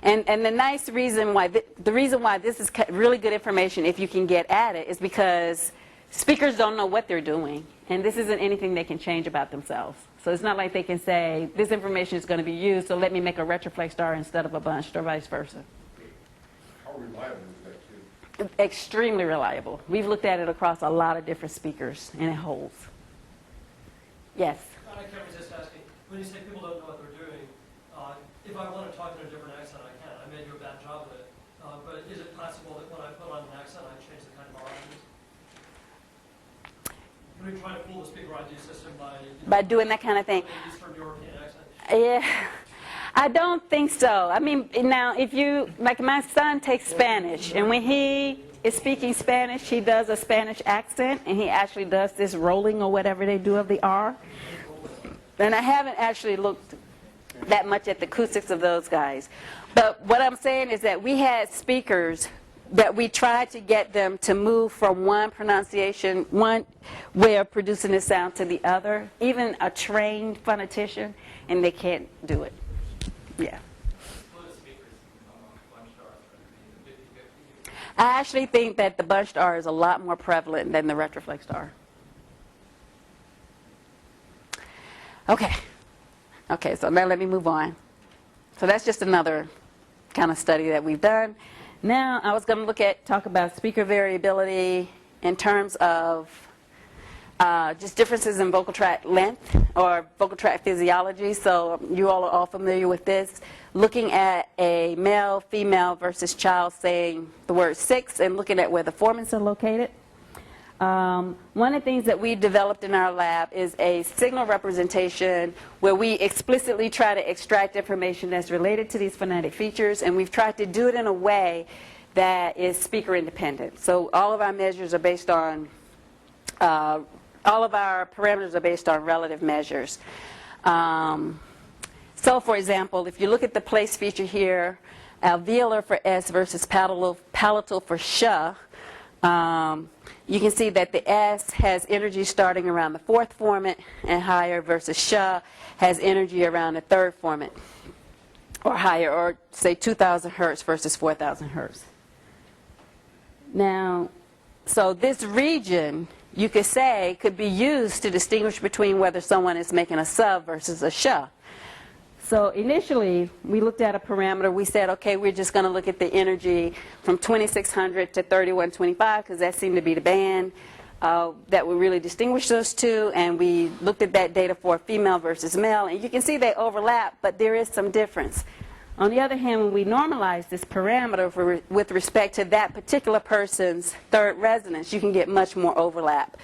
And the nice reason why, the reason why this is really good information if you can get at it is because speakers don't know what they're doing, and this isn't anything they can change about themselves. So it's not like they can say, this information is going to be used, so let me make a retroflex star instead of a bunched or vice versa. How reliable is that, too? Extremely reliable. We've looked at it across a lot of different speakers, and it holds. Yes? I can't resist asking, when you say people don't know what they're doing, if I want to talk in a different accent, I can. I may do a bad job of it. But is it possible that when I put on an accent, I change the kind of R I use? Can we try to fool the speaker ID system by Doing that kind of thing? Eastern European accent? Yeah. I don't think so. I mean, now, if you, like my son takes Spanish, and when he is speaking Spanish, he does a Spanish accent, and he actually does this rolling or whatever they do of the R. And I haven't actually looked that much at the acoustics of those guys. But what I'm saying is that we had speakers that we tried to get them to move from one pronunciation, one way of producing the sound to the other, even a trained phonetician, and they can't do it. Yeah. I actually think that the bunched R is a lot more prevalent than the retroflexed R. Okay. Okay, so now let me move on. So that's just another kind of study that we've done. Now I was going to talk about speaker variability in terms of just differences in vocal tract length or vocal tract physiology. So you all are all familiar with this. Looking at a male, female versus child saying the word 6 and looking at where the formants are located. One of the things that we've developed in our lab is a signal representation where we explicitly try to extract information that's related to these phonetic features, and we've tried to do it in a way that is speaker independent. So all of our measures are based on, all of our parameters are based on relative measures. So for example, if you look at the place feature here, alveolar for S versus palatal for sh, you can see that the S has energy starting around the 4th formant and higher versus sh has energy around the 3rd formant or higher, or say 2,000 hertz versus 4,000 hertz. Now, so this region, you could say, could be used to distinguish between whether someone is making a sub versus a sh. So initially, we looked at a parameter. We said, okay, we're just going to look at the energy from 2600 to 3125 because that seemed to be the band that would really distinguish those two. And we looked at that data for female versus male. And you can see they overlap, but there is some difference. On the other hand, when we normalize this parameter with respect to that particular person's 3rd resonance, you can get much more overlap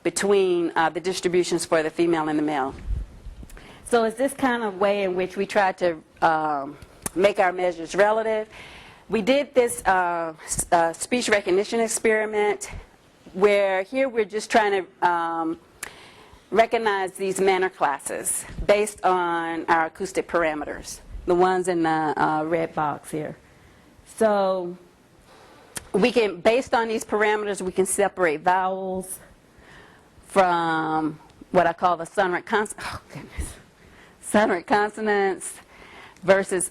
between the distributions for the female and the male. So it's this kind of way in which we try to make our measures relative. We did this speech recognition experiment where here we're just trying to recognize these manner classes based on our acoustic parameters, the ones in the red box here. So we can, based on these parameters, we can separate vowels from what I call the sonorant sonorant consonants versus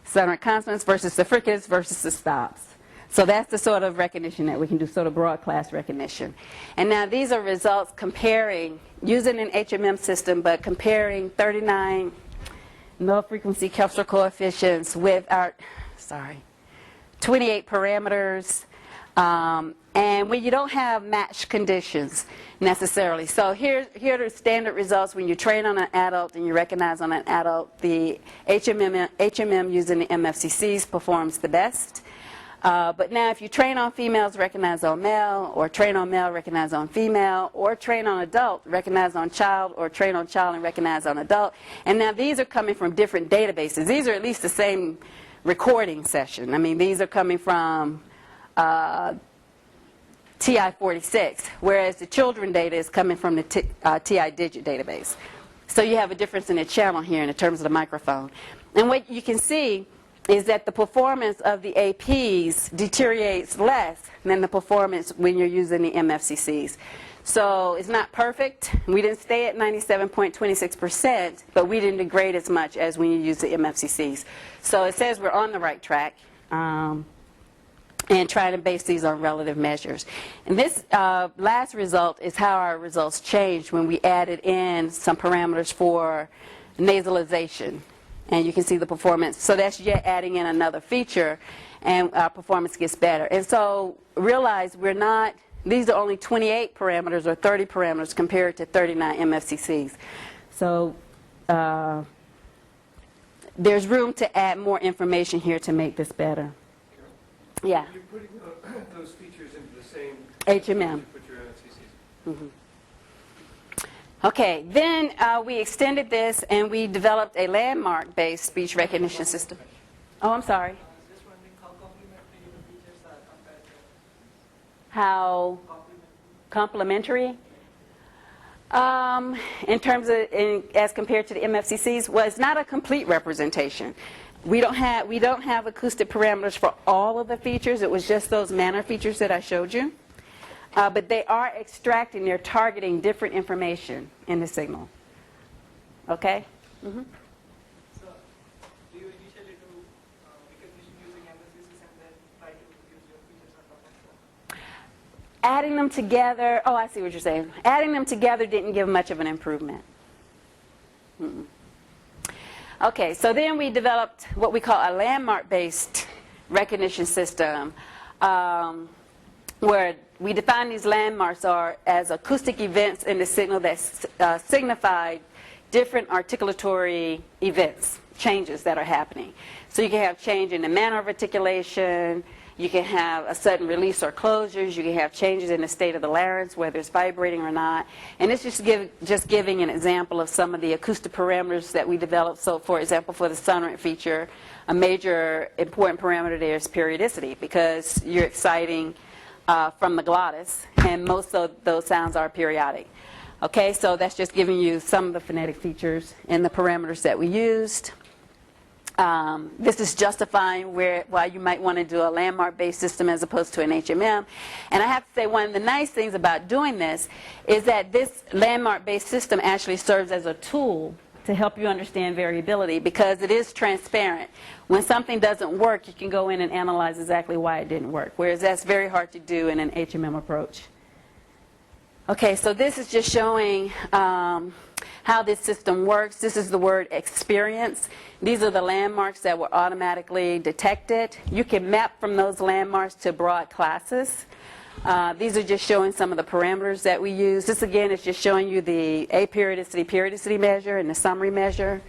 sonorant consonants versus the fricatives versus the stops. So that's the sort of recognition that we can do, sort of broad class recognition. And now these are results comparing, using an HMM system, but comparing 39 null frequency Kelser coefficients with our, 28 parameters. And when you don't have matched conditions necessarily. So here are the standard results when you train on an adult and you recognize on an adult. The HMM using the MFCCs performs the best. But now if you train on females, recognize on male, or train on male, recognize on female, or train on adult, recognize on child, or train on child and recognize on adult. And now these are coming from different databases. These are at least the same recording session. I mean, these are coming from TI-46, whereas the children data is coming from the TI-Digit database. So you have a difference in the channel here in terms of the microphone. And what you can see is that the performance of the APs deteriorates less than the performance when you're using the MFCCs. So it's not perfect. We didn't stay at 97.26%, but we didn't degrade as much as when you use the MFCCs. So it says we're on the right track. And trying to base these on relative measures. And this last result is how our results changed when we added in some parameters for nasalization. And you can see the performance. So that's yet adding in another feature, and our performance gets better. And so realize we're not, these are only 28 parameters or 30 parameters compared to 39 MFCCs. So there's room to add more information here to make this better. Yeah. You're putting those features into the same HMM. you put your MFCCs. Mm-hmm. Okay, then we extended this and we developed a landmark-based speech recognition system. Oh, I'm sorry. Just wondering how complementary the features are compared to How complementary? In terms of, as compared to the MFCCs, well, it's not a complete representation. We don't have acoustic parameters for all of the features. It was just those manner features that I showed you. But they are extracting, they're targeting different information in the signal. Okay? Mm-hmm. So, do you initially do recognition using MSCs and then try to use your features on top of that? Adding them together, oh, I see what you're saying. Adding them together didn't give much of an improvement. Mm-mm. Okay, so then we developed what we call a landmark-based recognition system, where we define these landmarks as acoustic events in the signal that signify different articulatory events, changes that are happening. So you can have change in the manner of articulation, you can have a sudden release or closures, you can have changes in the state of the larynx, whether it's vibrating or not. And it's just giving an example of some of the acoustic parameters that we developed. So for example, for the sonorant feature, a major important parameter there is periodicity, because you're exciting from the glottis, and most of those sounds are periodic. Okay, so that's just giving you some of the phonetic features and the parameters that we used. This is justifying why you might want to do a landmark-based system as opposed to an HMM. And I have to say, one of the nice things about doing this is that this landmark-based system actually serves as a tool to help you understand variability, because it is transparent. When something doesn't work, you can go in and analyze exactly why it didn't work, whereas that's very hard to do in an HMM approach. Okay, so this is just showing how this system works. This is the word experience. These are the landmarks that were automatically detected. You can map from those landmarks to broad classes. These are just showing some of the parameters that we use. This again is just showing you the periodicity measure and the summary measure.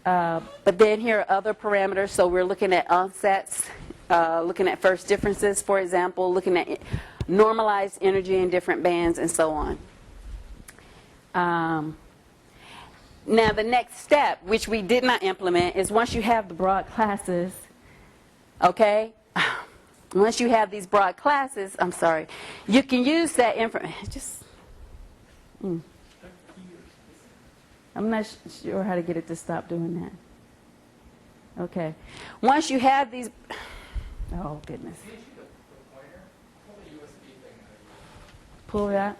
But then here are other parameters. So we're looking at onsets, looking at first differences, for example, looking at normalized energy in different bands, and so on. Now the next step, which we did not implement, is once you have the broad classes, okay? Once you have these broad classes, I'm sorry, you can use that information. I'm not sure how to get it to stop doing that. Okay. Once you have these, oh goodness. Pull it out.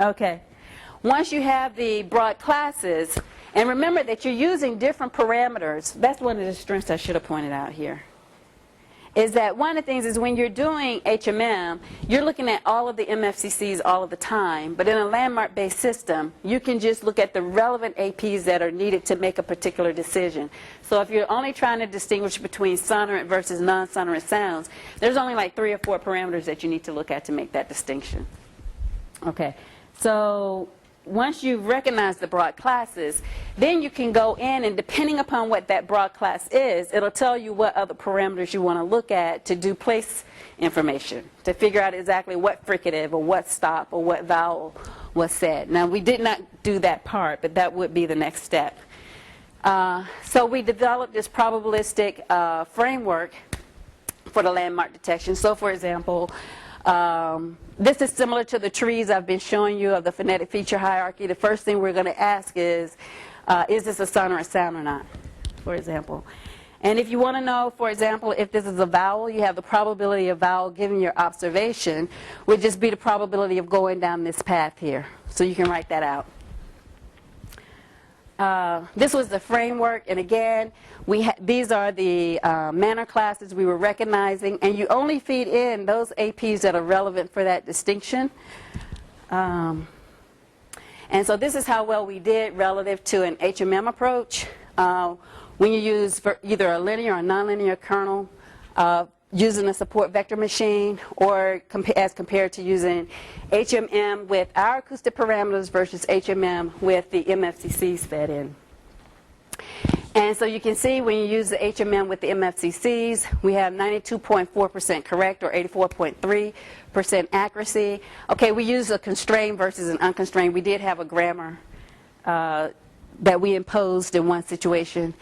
Okay. Once you have the broad classes, and remember that you're using different parameters. That's one of the strengths I should have pointed out here. Is that one of the things is when you're doing HMM, you're looking at all of the MFCCs all of the time. But in a landmark-based system, you can just look at the relevant APs that are needed to make a particular decision. So if you're only trying to distinguish between sonorant versus non-sonorant sounds, there's only like 3 or 4 parameters that you need to look at to make that distinction. Okay, so once you've recognized the broad classes, then you can go in and depending upon what that broad class is, it'll tell you what other parameters you want to look at to do place information, to figure out exactly what fricative or what stop or what vowel was said. Now we did not do that part, but that would be the next step. So we developed this probabilistic framework for the landmark detection. So for example, this is similar to the trees I've been showing you of the phonetic feature hierarchy. The first thing we're going to ask is this a sonorant sound or not, for example. And if you want to know, for example, if this is a vowel, you have the probability of vowel given your observation would just be the probability of going down this path here. So you can write that out. This was the framework, and again, these are the manner classes we were recognizing, and you only feed in those APs that are relevant for that distinction. And so this is how well we did relative to an HMM approach. When you use for either a linear or nonlinear kernel, using a support vector machine, or as compared to using HMM with our acoustic parameters versus HMM with the MFCCs fed in. And so you can see when you use the HMM with the MFCCs, we have 92.4% correct or 84.3% accuracy. Okay, we use a constrained versus an unconstrained. We did have a grammar that we imposed in one situation.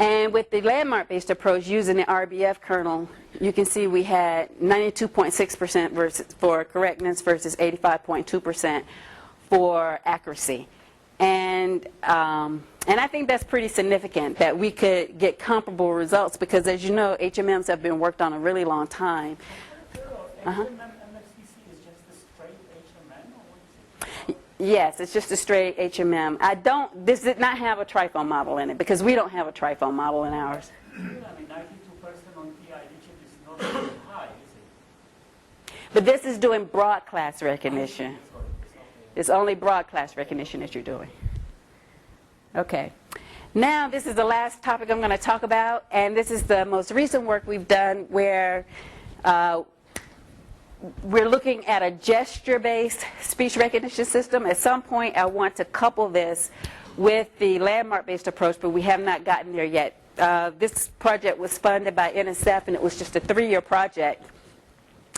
And with the landmark-based approach using the RBF kernel, you can see we had 92.6% versus for correctness versus 85.2% for accuracy. And I think that's pretty significant that we could get comparable results because, as you know, HMMs have been worked on a really long time. MFCC is just a straight HMM, or what is it? Yes, it's just a straight HMM. This did not have a triphone model in it because we don't have a triphone model in ours. I mean, 92% on PI, which is not very high, is it? But this is doing broad class recognition. It's only broad class recognition that you're doing. Okay. Now this is the last topic I'm going to talk about, and this is the most recent work we've done where we're looking at a gesture-based speech recognition system. At some point, I want to couple this with the landmark-based approach, but we have not gotten there yet. This project was funded by NSF, and it was just a 3-year project.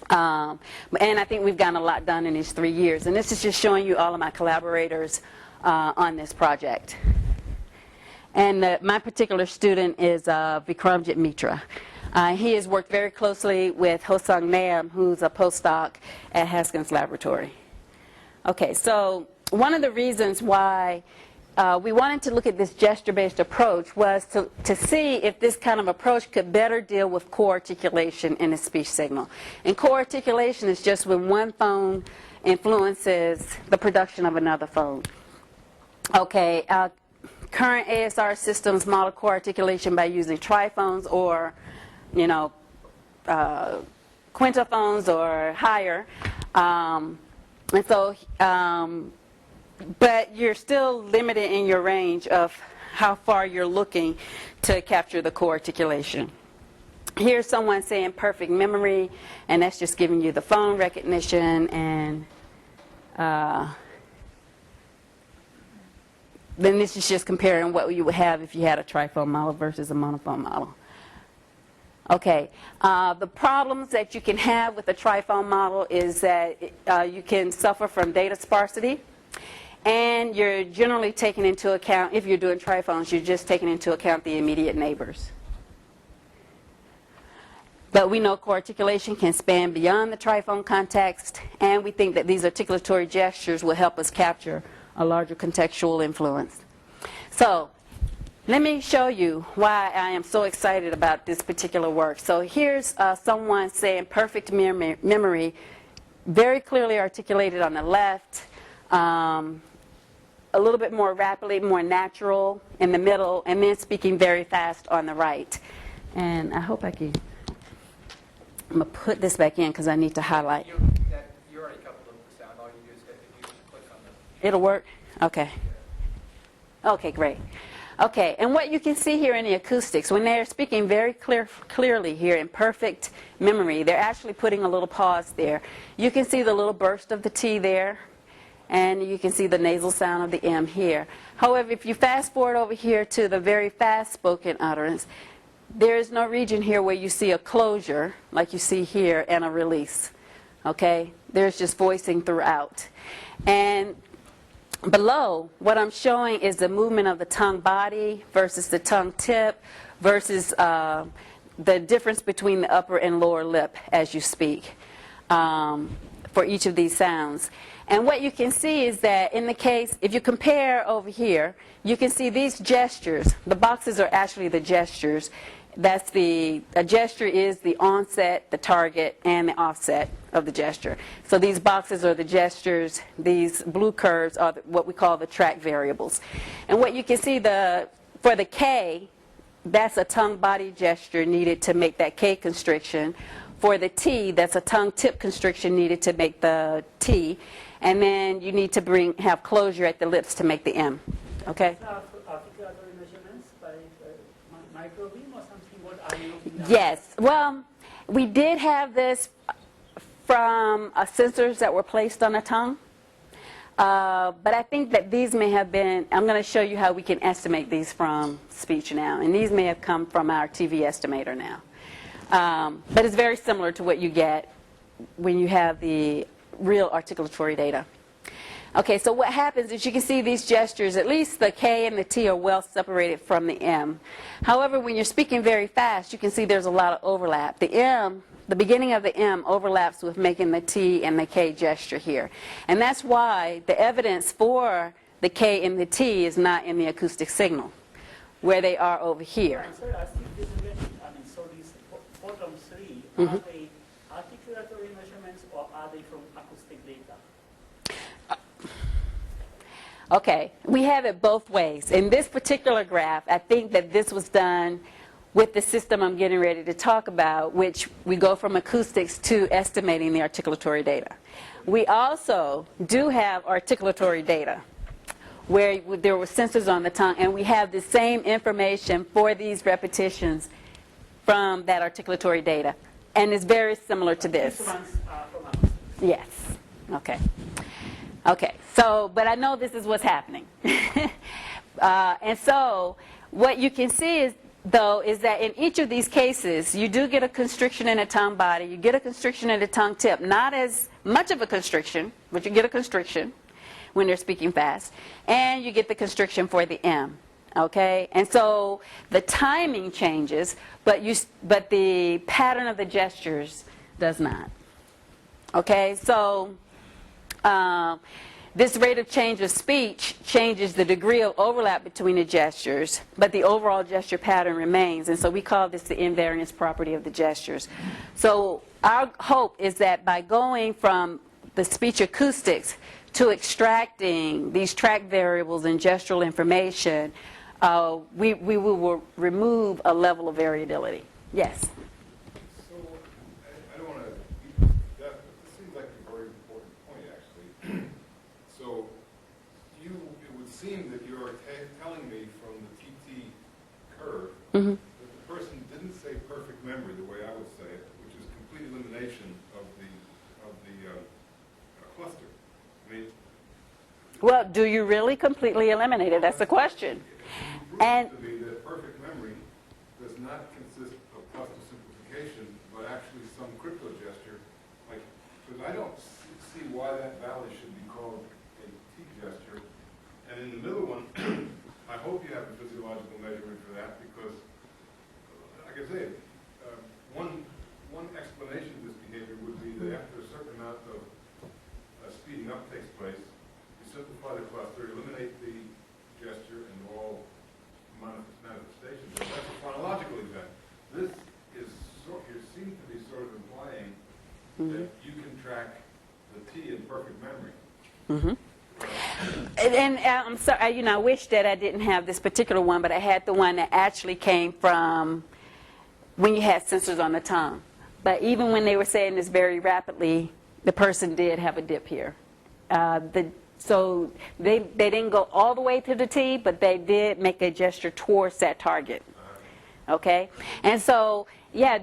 And I think we've gotten a lot done in these 3 years. And this is just showing you all of my collaborators on this project. And my particular student is Vikramjit Mitra. He has worked very closely with Hosung Nam, who's a postdoc at Haskins Laboratory. Okay, so one of the reasons why we wanted to look at this gesture-based approach was to see if this kind of approach could better deal with co-articulation in a speech signal. And co-articulation is just when one phone influences the production of another phone. Okay, current ASR systems model co-articulation by using triphones or quintophones or higher. And so, but you're still limited in your range of how far you're looking to capture the co-articulation. Here's someone saying perfect memory, and that's just giving you the phone recognition, and then this is just comparing what you would have if you had a triphone model versus a monophone model. Okay, the problems that you can have with a triphone model is that you can suffer from data sparsity, and you're generally taking into account, if you're doing triphones, you're just taking into account the immediate neighbors. But we know co-articulation can span beyond the triphone context, and we think that these articulatory gestures will help us capture a larger contextual influence. So Let me show you why I am so excited about this particular work. So here's someone saying perfect memory, very clearly articulated on the left, a little bit more rapidly, more natural in the middle, and then speaking very fast on the right. And I hope I can, I'm going to put this back in because I need to highlight. You already coupled them with sound. All you do is if you click on the... It'll work? Okay. Okay, great. Okay, and what you can see here in the acoustics, when they're speaking very clearly here in perfect memory, they're actually putting a little pause there. You can see the little burst of the T there, and you can see the nasal sound of the M here. However, if you fast forward over here to the very fast spoken utterance, there is no region here where you see a closure, like you see here, and a release. Okay? There's just voicing throughout. And below, what I'm showing is the movement of the tongue body versus the tongue tip versus the difference between the upper and lower lip as you speak for each of these sounds. And what you can see is that in the case, if you compare over here, you can see these gestures. The boxes are actually the gestures. A gesture is the onset, the target, and the offset of the gesture. So these boxes are the gestures. These blue curves are what we call the track variables. And what you can see, for the K, that's a tongue body gesture needed to make that K constriction. For the T, that's a tongue tip constriction needed to make the T. And then you need to have closure at the lips to make the M. Okay? Articulatory measurements by microbeam or something? What are you looking at? Yes. Well, we did have this from sensors that were placed on the tongue. But I think that these may have been, I'm going to show you how we can estimate these from speech now. And these may have come from our TV estimator now. But it's very similar to what you get when you have the real articulatory data. Okay, so what happens is you can see these gestures, at least the K and the T are well separated from the M. However, when you're speaking very fast, you can see there's a lot of overlap. The M, the beginning of the M overlaps with making the T and the K gesture here. And that's why the evidence for the K and the T is not in the acoustic signal, where they are over here. Sir, I think this is so these bottom three, are they articulatory measurements or are they from acoustic data? Okay, we have it both ways. In this particular graph, I think that this was done with the system I'm getting ready to talk about, which we go from acoustics to estimating the articulatory data. We also do have articulatory data where there were sensors on the tongue, and we have the same information for these repetitions from that articulatory data. And it's very similar to this. These ones are from acoustic. Yes. Okay. Okay. So, but I know this is what's happening. And so, what you can see is, though, is that in each of these cases, you do get a constriction in the tongue body. You get a constriction in the tongue tip. Not as much of a constriction, but you get a constriction when they're speaking fast. And you get the constriction for the M. Okay? And so the timing changes, but the pattern of the gestures does not. Okay? So this rate of change of speech changes the degree of overlap between the gestures, but the overall gesture pattern remains. And so we call this the invariance property of the gestures. So our hope is that by going from the speech acoustics to extracting these track variables and gestural information, we will remove a level of variability. Yes? So, I don't want to, that seems like a very important point, actually. So, it would seem that you're telling me from the TT curve that the person didn't say perfect memory the way I would say it, which is complete elimination of the cluster. I mean, Well, do you really completely eliminate it? That's the question. And to me that perfect memory does not consist of cluster simplification, but actually some crypto gesture. Like, because I don't see why that valley should be called a T gesture. And in the middle one, I hope you have a physiological measurement for that, because, like I say, one explanation of this behavior would be that after a certain amount of speeding up takes place, you simplify the cluster, eliminate the gesture, and all manifest And I'm sorry, you know, I wish that I didn't have this particular one, but I had the one that actually came from when you had sensors on the tongue. But even when they were saying this very rapidly, the person did have a dip here. So they didn't go all the way to the T, but they did make a gesture towards that target. Okay? And so, yeah,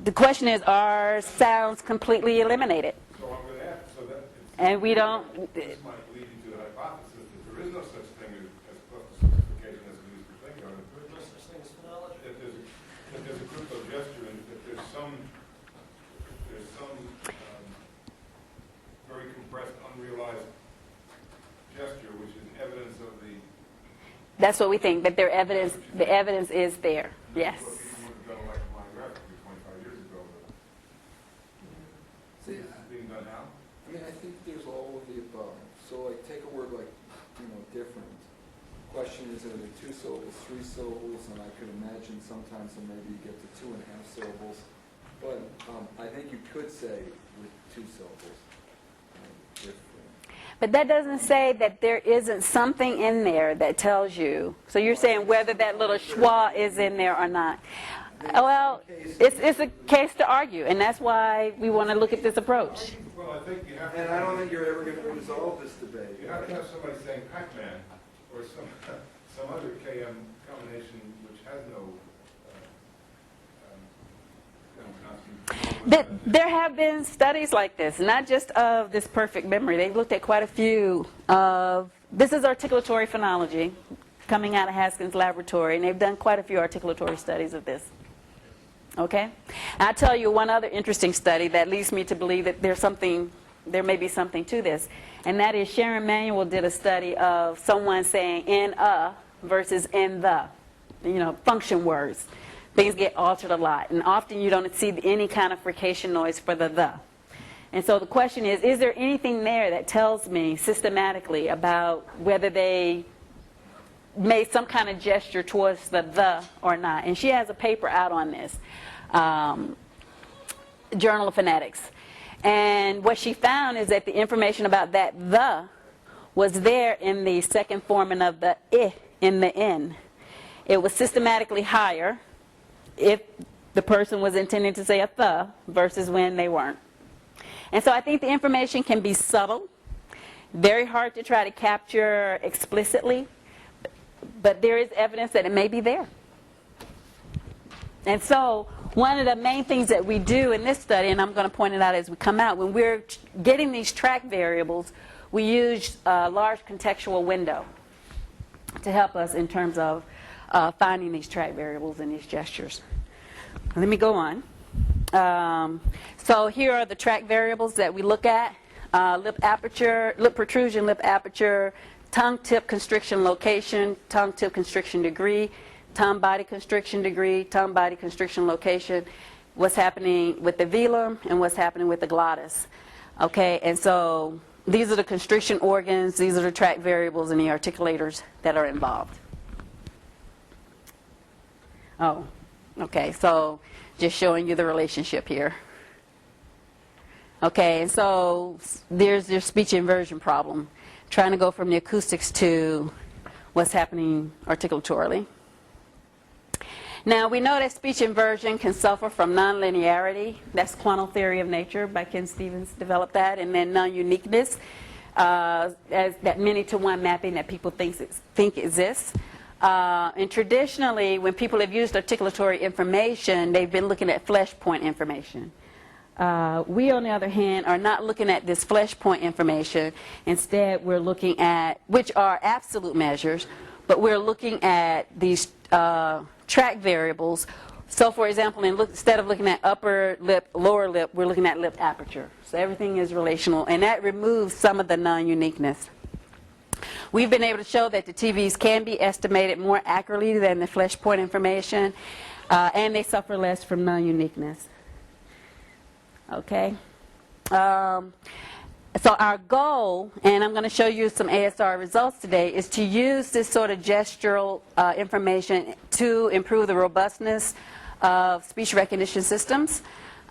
the question is, are sounds completely eliminated? So I'm going to ask, so that. And we don't. This might lead you to the hypothesis that there is no such thing as cluster simplification as we used to think of it. There is no such thing as phonology. That there's a crypto gesture and that there's some very compressed, unrealized gesture, which is evidence of the. That's what we think, that the evidence is there. Yes. What people would have done electromyographically 25 years ago. See, This is being done now. I mean, I think there's all of the above. So like, take a word like, different. Question is, are there 2 syllables, 3 syllables? And I could imagine sometimes so maybe you get to 2.5 syllables. But I think you could say with 2 syllables. But that doesn't say that there isn't something in there that tells you. So you're saying whether that little schwa is in there or not. Well, it's a case to argue, and that's why we want to look at this approach. Well, I think you have to. And I don't think you're ever going to resolve this debate. You have to have somebody saying Pac-Man or some other KM combination which has no. There have been studies like this, not just of this perfect memory. They've looked at quite a few of, this is articulatory phonology coming out of Haskins Laboratory, and they've done quite a few articulatory studies of this. Okay? I'll tell you one other interesting study that leads me to believe that there may be something to this, and that is Sharon Manuel did a study of someone saying in versus in the, function words. Things get altered a lot, and often you don't see any kind of frication noise for the. And so the question is there anything there that tells me systematically about whether they made some kind of gesture towards the or not? And she has a paper out on this, Journal of Phonetics. And what she found is that the information about that the was there in the second forming of the I in the N. It was systematically higher if the person was intending to say a th versus when they weren't. And so I think the information can be subtle, very hard to try to capture explicitly, but there is evidence that it may be there. And so one of the main things that we do in this study, and I'm going to point it out as we come out, when we're getting these track variables, we use a large contextual window to help us in terms of finding these track variables and these gestures. Let me go on. So here are the track variables that we look at. Lip aperture, lip protrusion, lip aperture, tongue tip constriction location, tongue tip constriction degree, tongue body constriction degree, tongue body constriction location, what's happening with the velum and what's happening with the glottis. Okay, and so these are the constriction organs, these are the track variables and the articulators that are involved. Oh, okay, so just showing you the relationship here. Okay, and so there's your speech inversion problem, trying to go from the acoustics to what's happening articulatorily. Now, we know that speech inversion can suffer from nonlinearity. That's quantum theory of nature by Ken Stevens developed that. And then non-uniqueness, as that many-to-one mapping that people think exists. And traditionally, when people have used articulatory information, they've been looking at flesh point information. We, on the other hand, are not looking at this flesh point information. Instead, we're looking at, which are absolute measures, but we're looking at these track variables. So, for example, instead of looking at upper lip, lower lip, we're looking at lip aperture. So everything is relational, and that removes some of the non-uniqueness. We've been able to show that the TVs can be estimated more accurately than the flesh point information, and they suffer less from non-uniqueness. Okay. So our goal, and I'm going to show you some ASR results today, is to use this sort of gestural information to improve the robustness of speech recognition systems.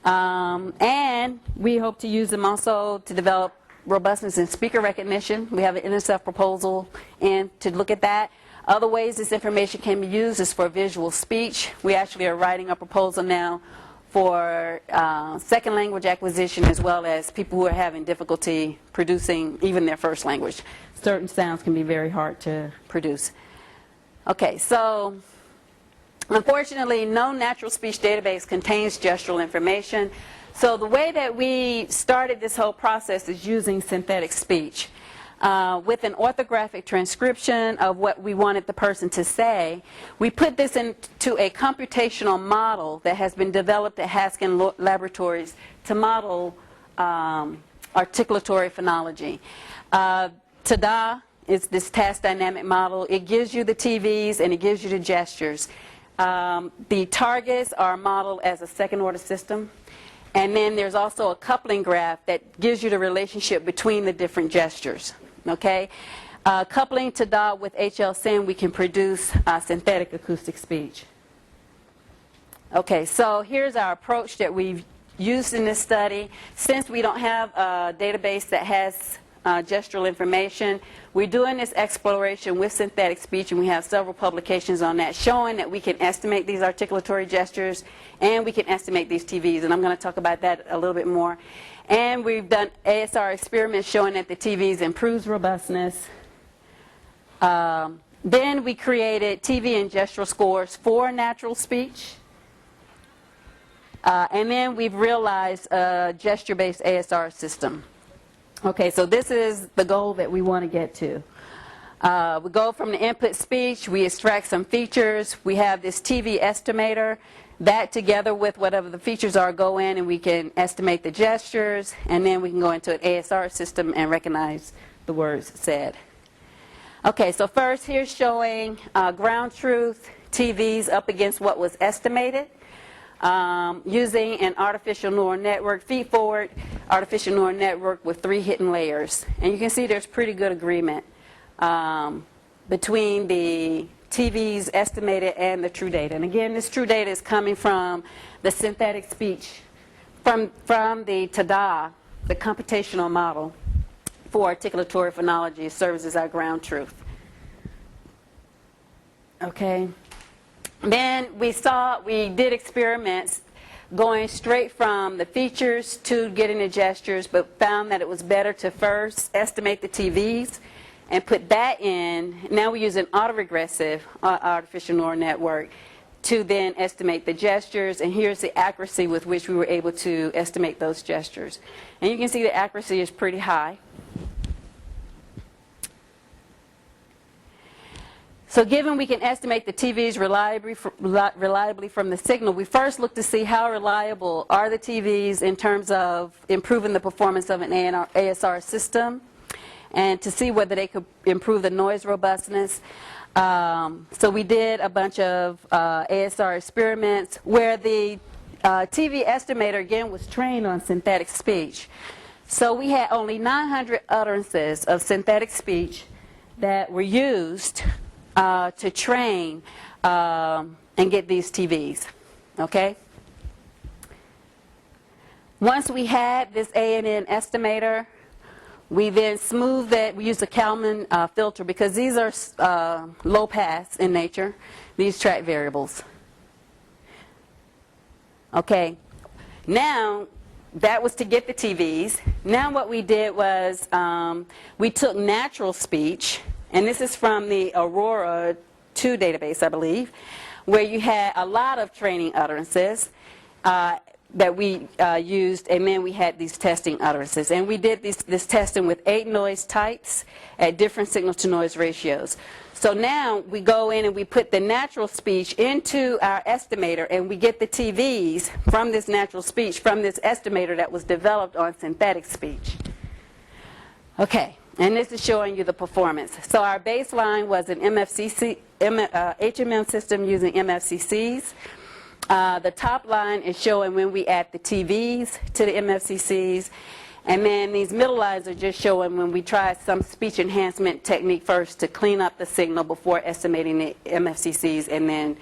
And we hope to use them also to develop robustness in speaker recognition. We have an NSF proposal in to look at that. Other ways this information can be used is for visual speech. We actually are writing a proposal now for second language acquisition, as well as people who are having difficulty producing even their first language. Certain sounds can be very hard to produce. Okay, so unfortunately, no natural speech database contains gestural information. So the way that we started this whole process is using synthetic speech. With an orthographic transcription of what we wanted the person to say, we put this into a computational model that has been developed at Haskin Laboratories to model articulatory phonology. TADA is this task dynamic model. It gives you the TVs and it gives you the gestures. The targets are modeled as a second order system. And then there's also a coupling graph that gives you the relationship between the different gestures. Okay? Coupling TADA with HL-SYN, we can produce synthetic acoustic speech. Okay, so here's our approach that we've used in this study. Since we don't have a database that has gestural information, we're doing this exploration with synthetic speech, and we have several publications on that showing that we can estimate these articulatory gestures and we can estimate these TVs, and I'm going to talk about that a little bit more. And we've done ASR experiments showing that the TVs improves robustness. Then we created TV and gestural scores for natural speech. And then we've realized a gesture-based ASR system. Okay, so this is the goal that we want to get to. We go from the input speech, we extract some features, we have this TV estimator. That together with whatever the features are go in and we can estimate the gestures, and then we can go into an ASR system and recognize the words said. Okay, so first here's showing ground truth TVs up against what was estimated. Using an artificial neural network, feed-forward artificial neural network with 3 hidden layers. And you can see there's pretty good agreement between the TVs estimated and the true data. And again, this true data is coming from the synthetic speech, from the TADA, the computational model for articulatory phonology. It serves as our ground truth. Okay. Then we did experiments going straight from the features to getting the gestures, but found that it was better to first estimate the TVs and put that in. Now we use an autoregressive artificial neural network to then estimate the gestures, and here's the accuracy with which we were able to estimate those gestures. And you can see the accuracy is pretty high. So given we can estimate the TVs reliably from the signal, we first look to see how reliable are the TVs in terms of improving the performance of an ASR system, and to see whether they could improve the noise robustness. So we did a bunch of ASR experiments where the TV estimator, again, was trained on synthetic speech. So we had only 900 utterances of synthetic speech that were used to train and get these TVs, okay? Once we had this ANN estimator, we then smoothed it. We used a Kalman filter because these are low pass in nature, these track variables. Okay, now that was to get the TVs. Now what we did was we took natural speech, and this is from the Aurora 2 database, I believe, where you had a lot of training utterances that we used, and then we had these testing utterances. And we did this testing with 8 noise types at different signal-to-noise ratios. So now we go in and we put the natural speech into our estimator, and we get the TVs from this natural speech, from this estimator that was developed on synthetic speech. Okay, and this is showing you the performance. So our baseline was an HMM system using MFCCs. The top line is showing when we add the TVs to the MFCCs, and then these middle lines are just showing when we try some speech enhancement technique first to clean up the signal before estimating the MFCCs, and then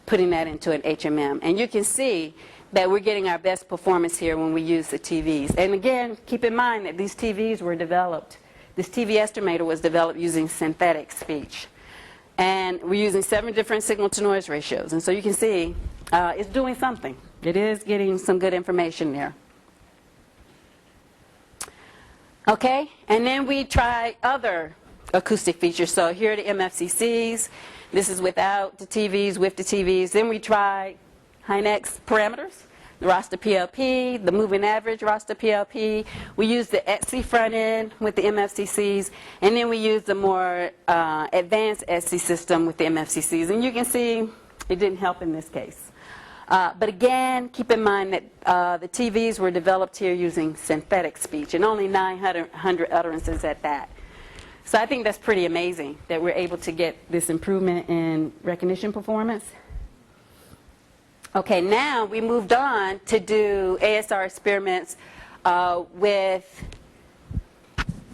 putting that into an HMM. And you can see that we're getting our best performance here when we use the TVs. And again, keep in mind that these TVs were developed, this TV estimator was developed using synthetic speech. And we're using 7 different signal-to-noise ratios. And so you can see it's doing something. It is getting some good information there. Okay, and then we try other acoustic features. So here are the MFCCs. This is without the TVs, with the TVs. Then we try Hynex parameters, the raster PLP, the moving average raster PLP. We use the ETSI front end with the MFCCs, and then we use the more advanced ETSI system with the MFCCs. And you can see it didn't help in this case. But again, keep in mind that the TVs were developed here using synthetic speech, and only 900 utterances at that. So I think that's pretty amazing that we're able to get this improvement in recognition performance. Okay, now we moved on to do ASR experiments where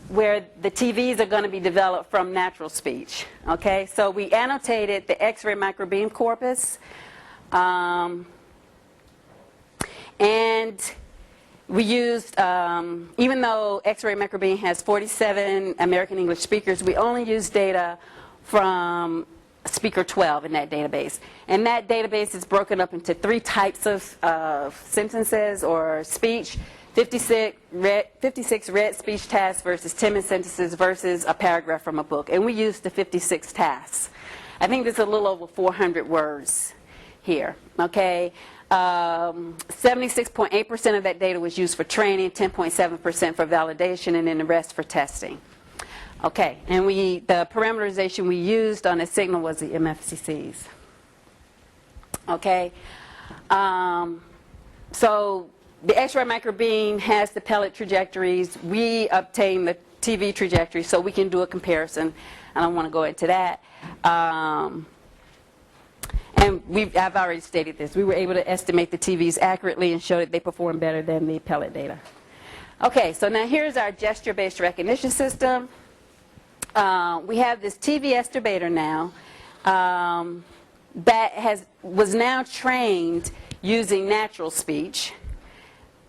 the TVs are going to be developed from natural speech. Okay, so we annotated the X-ray microbeam corpus, and we used, even though X-ray microbeam has 47 American English speakers, we only used data from speaker 12 in that database. And that database is broken up into 3 types of sentences or speech: 56 read speech tasks versus 10 sentences versus a paragraph from a book. And we used the 56 tasks. I think there's a little over 400 words here. Okay, 76.8% of that data was used for training, 10.7% for validation, and then the rest for testing. Okay, and the parameterization we used on the signal was the MFCCs. Okay, so the X-ray microbeam has the pellet trajectories. We obtain the TV trajectory, so we can do a comparison. I don't want to go into that. And I've already stated this. We were able to estimate the TVs accurately and show that they perform better than the pellet data. Okay, so now here's our gesture-based recognition system. We have this TV estimator now that was now trained using natural speech.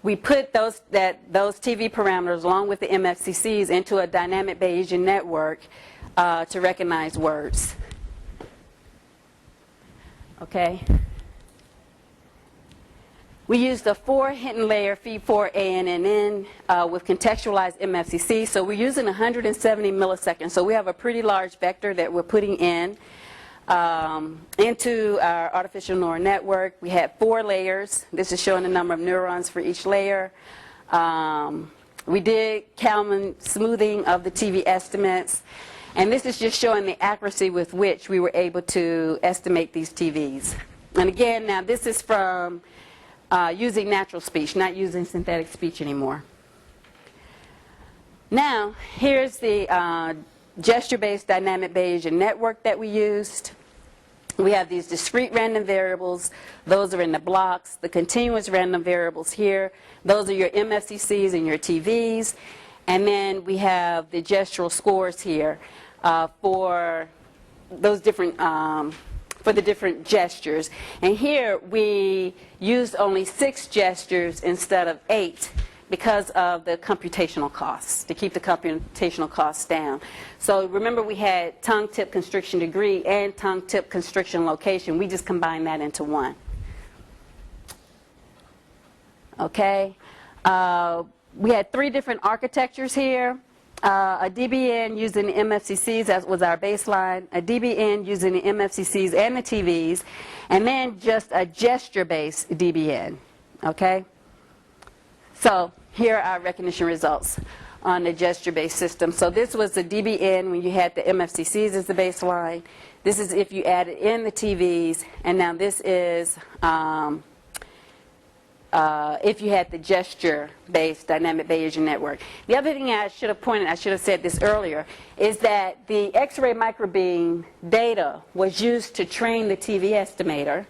We put those TV parameters along with the MFCCs into a dynamic Bayesian network to recognize words. Okay. We used a 4 hidden layer feed 4 ANNN with contextualized MFCC. So we're using 170 milliseconds. So we have a pretty large vector that we're putting in into our artificial neural network. We had 4 layers. This is showing the number of neurons for each layer. We did Kalman smoothing of the TV estimates. And this is just showing the accuracy with which we were able to estimate these TVs. And again, now this is from using natural speech, not using synthetic speech anymore. Now, here's the gesture-based dynamic Bayesian network that we used. We have these discrete random variables. Those are in the blocks. The continuous random variables here. Those are your MFCCs and your TVs. And then we have the gestural scores here for those different for the different gestures. And here we used only 6 gestures instead of 8 because of the computational costs, to keep the computational costs down. So remember, we had tongue tip constriction degree and tongue tip constriction location. We just combined that into one. Okay. We had 3 different architectures here. A DBN using the MFCCs, that was our baseline, a DBN using the MFCCs and the TVs, and then just a gesture-based DBN, okay? So here are our recognition results on the gesture-based system. So this was the DBN when you had the MFCCs as the baseline. This is if you added in the TVs, and now this is if you had the gesture-based dynamic Bayesian network. The other thing I should have said this earlier, is that the X-ray microbeam data was used to train the TV estimator,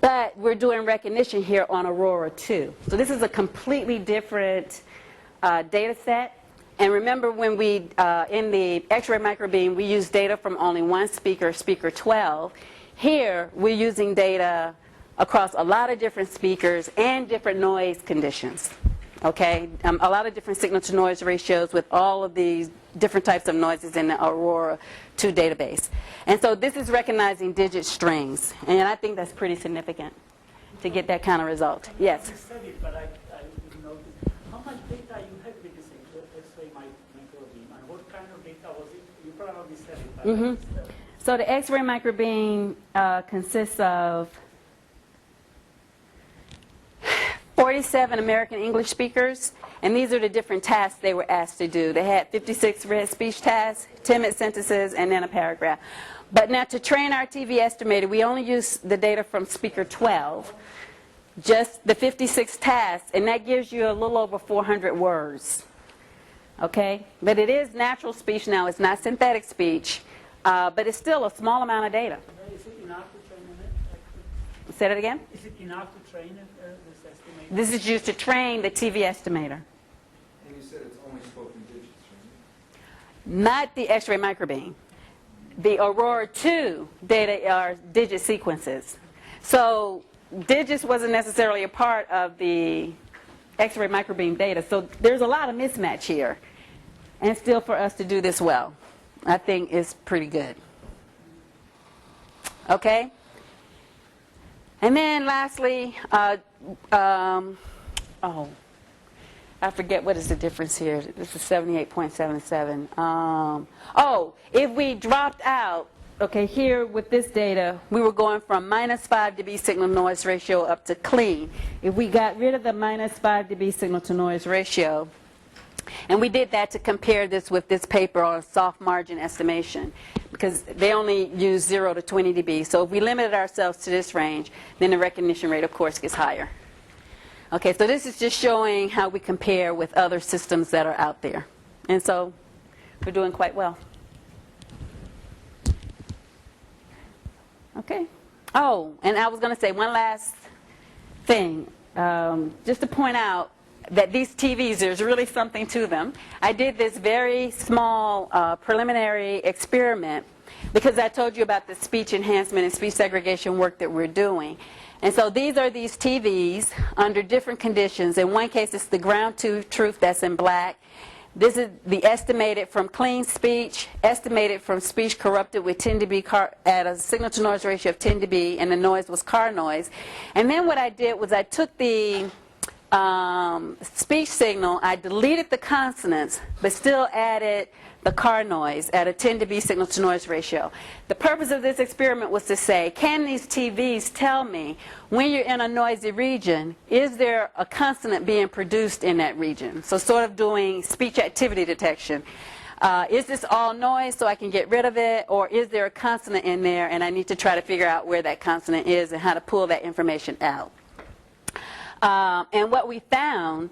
but we're doing recognition here on Aurora 2. So this is a completely different data set. And remember, when we, in the X-ray microbeam, we used data from only one speaker, speaker 12. Here, we're using data across a lot of different speakers and different noise conditions. Okay, a lot of different signal-to-noise ratios with all of these different types of noises in the Aurora 2 database. And so this is recognizing digit strings, and I think that's pretty significant to get that kind of result. Yes? You said it, but I didn't notice. How much data you had with this X-ray microbeam, and what kind of data was it? You probably said it, but I missed it. So the X-ray microbeam consists of 47 American English speakers, and these are the different tasks they were asked to do. They had 56 read speech tasks, 10-minute sentences, and then a paragraph. But now to train our TV estimator, we only use the data from speaker 12, just the 56 tasks, and that gives you a little over 400 words. Okay? But it is natural speech now, it's not synthetic speech, but it's still a small amount of data. Is it enough to train on it? Say that again? Is it enough to train this estimate? This is used to train the TV estimator. And you said it's only spoken digits, right? Not the X-ray microbeam. The Aurora 2 data are digit sequences. So digits wasn't necessarily a part of the X-ray microbeam data. So there's a lot of mismatch here. And still for us to do this well, I think is pretty good. Okay? And then lastly, I forget what is the difference here. This is 78.77. If we dropped out, okay, here with this data, we were going from -5 dB signal noise ratio up to clean. If we got rid of the -5 dB signal to noise ratio, and we did that to compare this with this paper on soft margin estimation, because they only use 0 to 20 dB. So if we limited ourselves to this range, then the recognition rate, of course, gets higher. Okay, so this is just showing how we compare with other systems that are out there. And so we're doing quite well. Okay. Oh, and I was going to say one last thing, just to point out that these TVs, there's really something to them. I did this very small preliminary experiment because I told you about the speech enhancement and speech segregation work that we're doing. And so these are these TVs under different conditions. In one case, it's the ground truth that's in black. This is the estimated from clean speech, estimated from speech corrupted with 10 dB at a signal to noise ratio of 10 dB, and the noise was car noise. And then what I did was I took the speech signal, I deleted the consonants, but still added the car noise at a 10 dB signal to noise ratio. The purpose of this experiment was to say, can these TVs tell me when you're in a noisy region, is there a consonant being produced in that region? So sort of doing speech activity detection. Is this all noise so I can get rid of it, or is there a consonant in there and I need to try to figure out where that consonant is and how to pull that information out? And what we found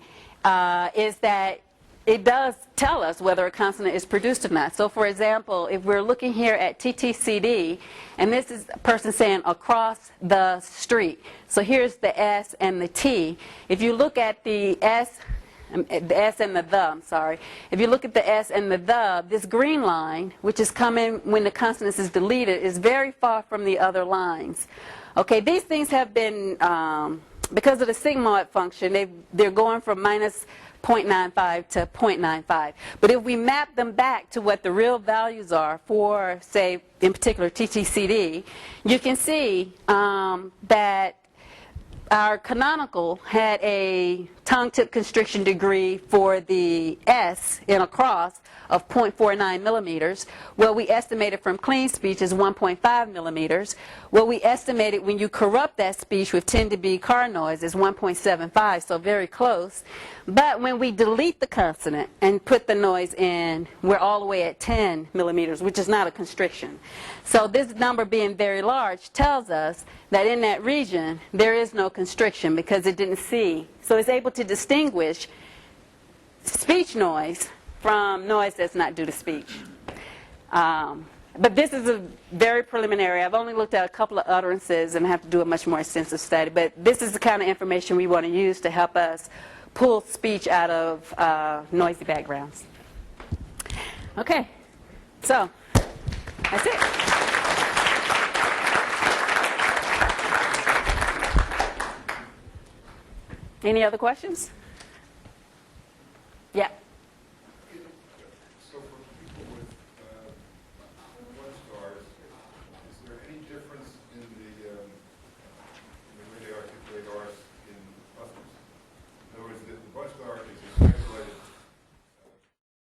is that it does tell us whether a consonant is produced or not. So for example, if we're looking here at TTCD, and this is a person saying across the street. So here's the S and the T. If you look at the S and the the, If you look at the S and the, this green line, which is coming when the consonant is deleted, is very far from the other lines. Okay, these things have been, because of the sigmoid function, they're going from -0.95 to 0.95. But if we map them back to what the real values are for, say, in particular TTCD, you can see that our canonical had a tongue tip constriction degree for the S in across of 0.49 millimeters. What we estimated from clean speech is 1.5 millimeters. What we estimated when you corrupt that speech with 10 dB car noise is 1.75, so very close. But when we delete the consonant and put the noise in, we're all the way at 10 millimeters, which is not a constriction. So this number being very large tells us that in that region there is no constriction because it didn't see. So it's able to distinguish speech noise from noise that's not due to speech. But this is a very preliminary. I've only looked at a couple of utterances and I have to do a much more extensive study. But this is the kind of information we want to use to help us pull speech out of noisy backgrounds. Okay, so that's it. Any other questions?